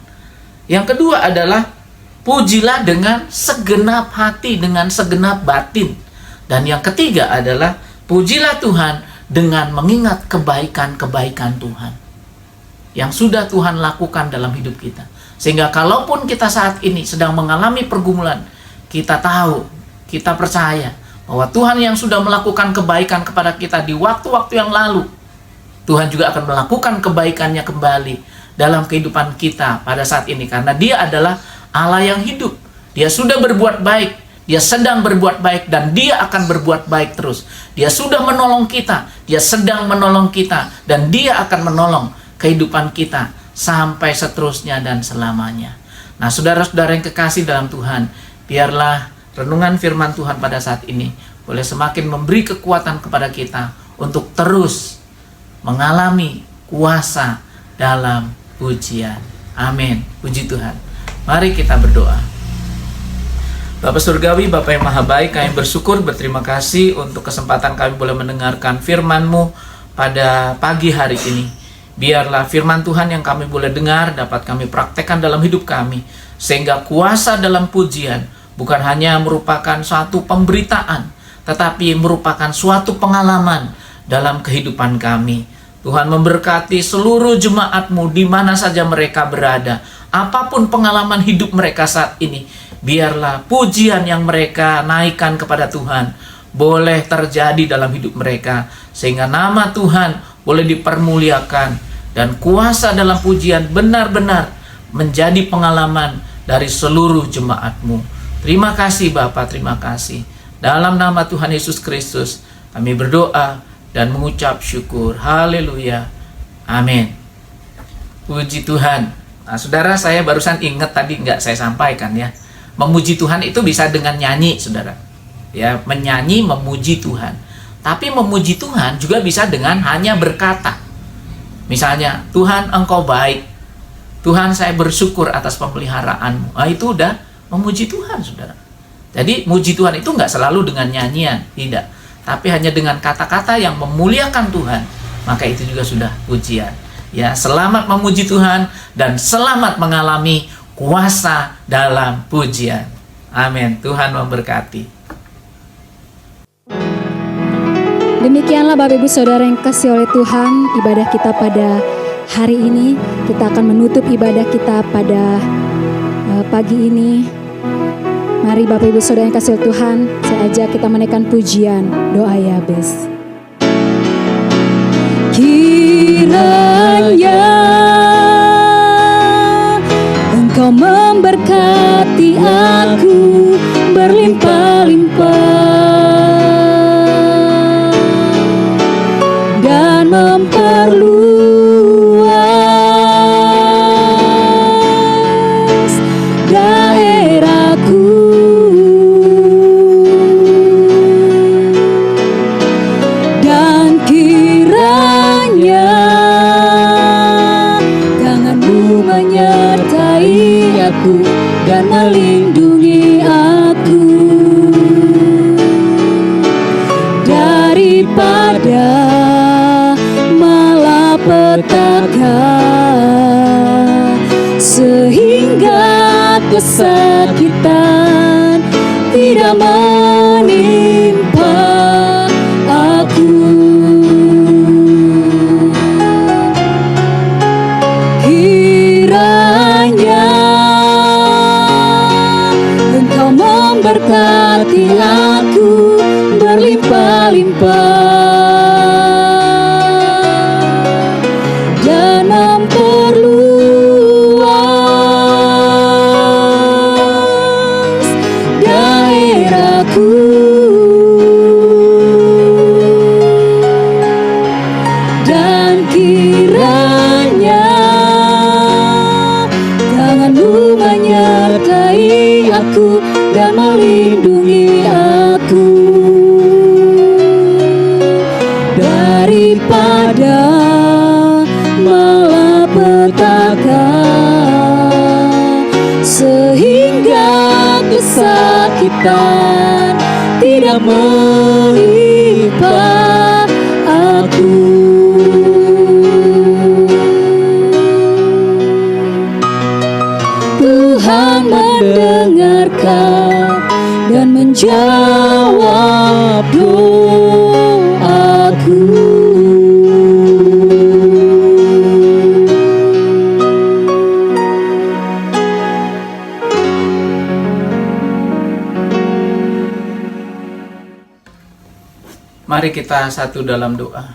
Yang kedua adalah pujilah dengan segenap hati, dengan segenap batin. Dan yang ketiga adalah pujilah Tuhan dengan mengingat kebaikan-kebaikan Tuhan yang sudah Tuhan lakukan dalam hidup kita. Sehingga kalaupun kita saat ini sedang mengalami pergumulan, kita tahu, kita percaya bahwa Tuhan yang sudah melakukan kebaikan kepada kita di waktu-waktu yang lalu, Tuhan juga akan melakukan kebaikannya kembali dalam kehidupan kita pada saat ini. Karena dia adalah Allah yang hidup. Dia sudah berbuat baik, dia sedang berbuat baik, dan dia akan berbuat baik terus. Dia sudah menolong kita, dia sedang menolong kita, dan dia akan menolong kehidupan kita sampai seterusnya dan selamanya. Nah, saudara-saudara yang kekasih dalam Tuhan, biarlah renungan firman Tuhan pada saat ini boleh semakin memberi kekuatan kepada kita untuk terus mengalami kuasa dalam pujian. Amin. Puji Tuhan. Mari kita berdoa. Bapa Surgawi, Bapa yang Maha Baik, kami bersyukur, berterima kasih untuk kesempatan kami boleh mendengarkan firman-Mu pada pagi hari ini. Biarlah firman Tuhan yang kami boleh dengar dapat kami praktekkan dalam hidup kami, sehingga kuasa dalam pujian bukan hanya merupakan suatu pemberitaan, tetapi merupakan suatu pengalaman dalam kehidupan kami. Tuhan memberkati seluruh jemaat-Mu di mana saja mereka berada. Apapun pengalaman hidup mereka saat ini, biarlah pujian yang mereka naikkan kepada Tuhan boleh terjadi dalam hidup mereka, sehingga nama Tuhan boleh dipermuliakan, dan kuasa dalam pujian benar-benar menjadi pengalaman dari seluruh jemaat-Mu. Terima kasih Bapa, terima kasih. Dalam nama Tuhan Yesus Kristus kami berdoa dan mengucap syukur. Haleluya. Amin. Puji Tuhan. Nah, saudara, saya barusan ingat tadi nggak saya sampaikan ya. Memuji Tuhan itu bisa dengan nyanyi, saudara. Ya, menyanyi memuji Tuhan. Tapi memuji Tuhan juga bisa dengan hanya berkata. Misalnya, Tuhan Engkau baik. Tuhan, saya bersyukur atas pemeliharaanmu. Nah, itu udah memuji Tuhan, saudara. Jadi muji Tuhan itu nggak selalu dengan nyanyian, tidak. Tapi hanya dengan kata-kata yang memuliakan Tuhan, maka itu juga sudah pujian. Ya, selamat memuji Tuhan dan selamat mengalami kuasa dalam pujian. Amin. Tuhan memberkati. Demikianlah Bapak Ibu Saudara yang kasih oleh Tuhan, ibadah kita pada hari ini. Kita akan menutup ibadah kita pada pagi ini. Mari Bapak Ibu Saudara yang kasih oleh Tuhan, saya ajak kita menaikkan pujian doa Yabes. Kiranya Engkau memberkati aku berlimpah-limpah dan memperluas daerahku. Dan kiranya tangan-Mu menyertai aku dan melindungi aku daripada malapetaka, sehingga kesakitan tidak menimpa aku. Kiranya Engkau memberkati aku berlimpah-limpah dan memperluas daerahku. Dan kiranya tangan-Mu menyertai aku dan melindungi aku daripada malapetaka, sehingga kesakitan tidak menimpa aku. Tuhan mendengarkan dan menjawab doaku. Mari kita satu dalam doa.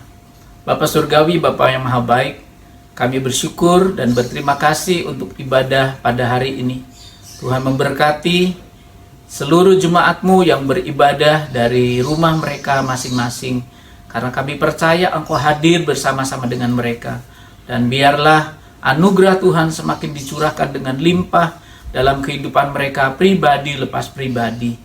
Bapa Surgawi, Bapa yang Maha Baik, kami bersyukur dan berterima kasih untuk ibadah pada hari ini. Tuhan memberkati seluruh jemaat-Mu yang beribadah dari rumah mereka masing-masing. Karena kami percaya Engkau hadir bersama-sama dengan mereka. Dan biarlah anugerah Tuhan semakin dicurahkan dengan limpah dalam kehidupan mereka pribadi lepas pribadi.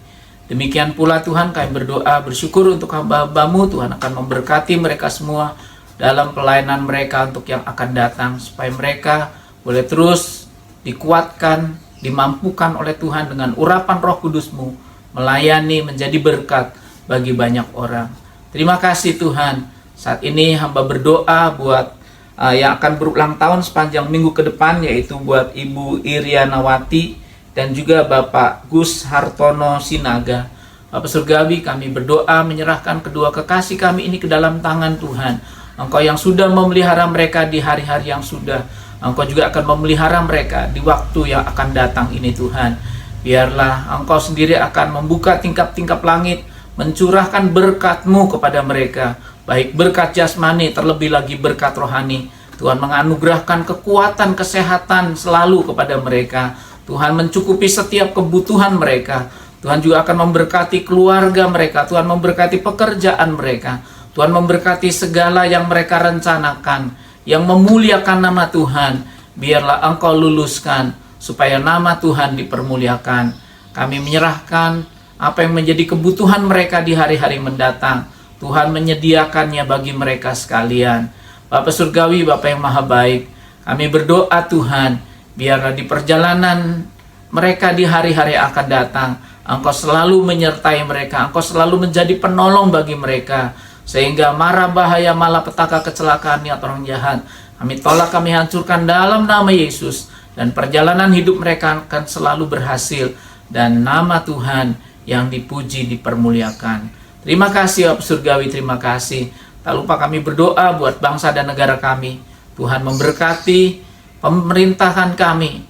Demikian pula Tuhan kami berdoa bersyukur untuk hamba-hamba-Mu. Tuhan akan memberkati mereka semua dalam pelayanan mereka untuk yang akan datang, supaya mereka boleh terus dikuatkan, dimampukan oleh Tuhan dengan urapan Roh Kudus-Mu, melayani menjadi berkat bagi banyak orang. Terima kasih Tuhan. Saat ini hamba berdoa buat yang akan berulang tahun sepanjang minggu ke depan, yaitu buat Ibu Irianawati dan juga Bapak Gus Hartono Sinaga. Bapak Surgawi, kami berdoa menyerahkan kedua kekasih kami ini ke dalam tangan Tuhan. Engkau yang sudah memelihara mereka di hari-hari yang sudah, Engkau juga akan memelihara mereka di waktu yang akan datang ini Tuhan. Biarlah Engkau sendiri akan membuka tingkap-tingkap langit, mencurahkan berkat-Mu kepada mereka, baik berkat jasmani terlebih lagi berkat rohani. Tuhan menganugerahkan kekuatan, kesehatan selalu kepada mereka. Tuhan mencukupi setiap kebutuhan mereka. Tuhan juga akan memberkati keluarga mereka. Tuhan memberkati pekerjaan mereka. Tuhan memberkati segala yang mereka rencanakan, yang memuliakan nama Tuhan. Biarlah Engkau luluskan supaya nama Tuhan dipermuliakan. Kami menyerahkan apa yang menjadi kebutuhan mereka di hari-hari mendatang. Tuhan menyediakannya bagi mereka sekalian. Bapa Surgawi, Bapa yang Maha Baik, kami berdoa Tuhan, biarlah di perjalanan mereka di hari-hari akan datang, Engkau selalu menyertai mereka, Engkau selalu menjadi penolong bagi mereka, sehingga mara bahaya, malapetaka, kecelakaan niat orang jahat kami tolak, kami hancurkan dalam nama Yesus, dan perjalanan hidup mereka akan selalu berhasil, dan nama Tuhan yang dipuji, dipermuliakan. Terima kasih Bapa Surgawi, terima kasih. Tak lupa kami berdoa buat bangsa dan negara kami. Tuhan memberkati pemerintahan kami,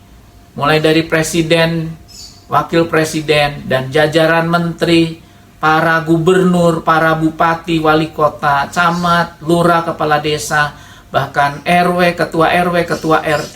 mulai dari presiden, wakil presiden, dan jajaran menteri, para gubernur, para bupati, wali kota, camat, lurah, kepala desa, bahkan RW, ketua RW, ketua RT.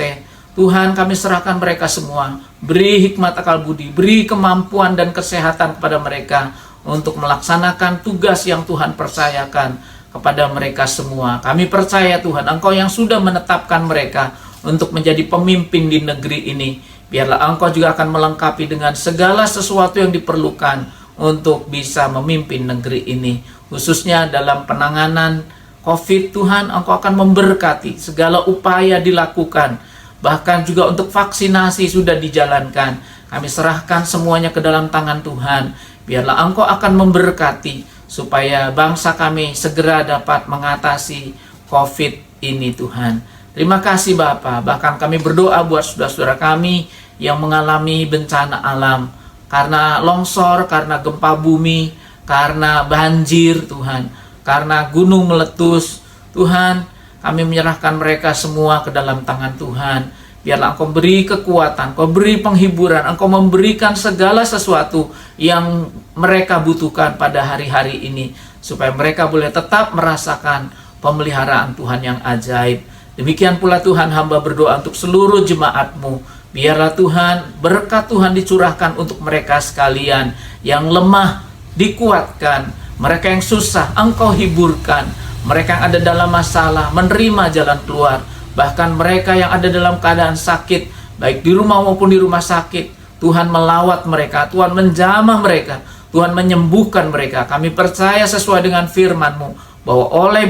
Tuhan, kami serahkan mereka semua. Beri hikmat akal budi, beri kemampuan dan kesehatan kepada mereka untuk melaksanakan tugas yang Tuhan percayakan kepada mereka semua. Kami percaya Tuhan, Engkau yang sudah menetapkan mereka untuk menjadi pemimpin di negeri ini. Biarlah Engkau juga akan melengkapi dengan segala sesuatu yang diperlukan untuk bisa memimpin negeri ini. Khususnya dalam penanganan COVID, Tuhan, Engkau akan memberkati segala upaya dilakukan. Bahkan juga untuk vaksinasi sudah dijalankan. Kami serahkan semuanya ke dalam tangan Tuhan. Biarlah Engkau akan memberkati supaya bangsa kami segera dapat mengatasi COVID ini, Tuhan. Terima kasih Bapa. Bahkan kami berdoa buat saudara-saudara kami yang mengalami bencana alam, karena longsor, karena gempa bumi, karena banjir Tuhan, karena gunung meletus. Tuhan, kami menyerahkan mereka semua ke dalam tangan Tuhan. Biarlah Engkau beri kekuatan, Engkau beri penghiburan, Engkau memberikan segala sesuatu yang mereka butuhkan pada hari-hari ini, supaya mereka boleh tetap merasakan pemeliharaan Tuhan yang ajaib. Demikian pula Tuhan, hamba berdoa untuk seluruh jemaat-Mu. Biarlah Tuhan, berkat Tuhan dicurahkan untuk mereka sekalian. Yang lemah dikuatkan, mereka yang susah Engkau hiburkan, mereka yang ada dalam masalah menerima jalan keluar. Bahkan mereka yang ada dalam keadaan sakit, baik di rumah maupun di rumah sakit, Tuhan melawat mereka, Tuhan menjamah mereka, Tuhan menyembuhkan mereka. Kami percaya sesuai dengan firman-Mu, bahwa oleh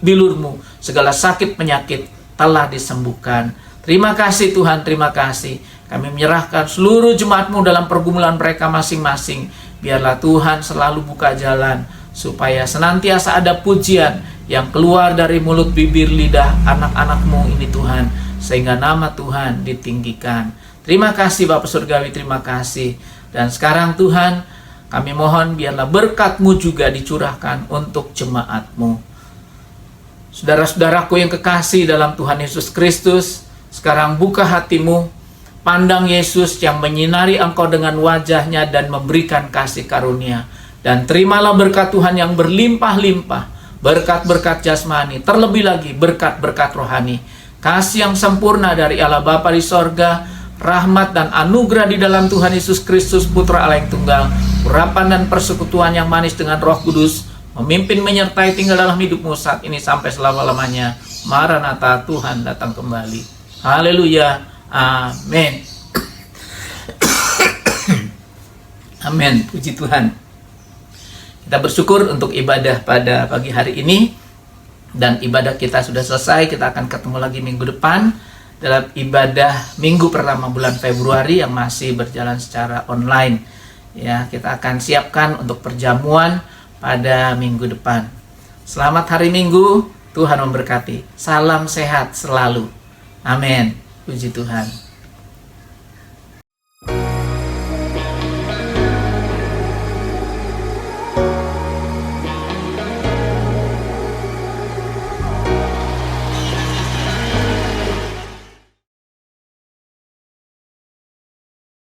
bilur-Mu segala sakit penyakit telah disembuhkan. Terima kasih Tuhan, terima kasih. Kami menyerahkan seluruh jemaat-Mu dalam pergumulan mereka masing-masing. Biarlah Tuhan selalu buka jalan, supaya senantiasa ada pujian yang keluar dari mulut, bibir, lidah anak-anak-Mu ini Tuhan, sehingga nama Tuhan ditinggikan. Terima kasih Bapa Surgawi, terima kasih. Dan sekarang Tuhan, kami mohon biarlah berkat-Mu juga dicurahkan untuk jemaat-Mu. Saudara-saudaraku yang kekasih dalam Tuhan Yesus Kristus, sekarang buka hatimu, pandang Yesus yang menyinari engkau dengan wajahnya dan memberikan kasih karunia. Dan terimalah berkat Tuhan yang berlimpah-limpah, berkat-berkat jasmani, terlebih lagi berkat-berkat rohani. Kasih yang sempurna dari Allah Bapa di sorga, rahmat dan anugerah di dalam Tuhan Yesus Kristus Putra Allah yang tunggal, urapan dan persekutuan yang manis dengan Roh Kudus, memimpin menyertai tinggal dalam hidupmu saat ini sampai selama-lamanya. Maranatha, Tuhan datang kembali. Haleluya, amin. Amin, puji Tuhan. Kita bersyukur untuk ibadah pada pagi hari ini, dan ibadah kita sudah selesai. Kita akan ketemu lagi minggu depan dalam ibadah minggu pertama bulan Februari yang masih berjalan secara online. Ya, kita akan siapkan untuk perjamuan pada minggu depan. Selamat hari Minggu, Tuhan memberkati. Salam sehat selalu. Amin. Puji Tuhan.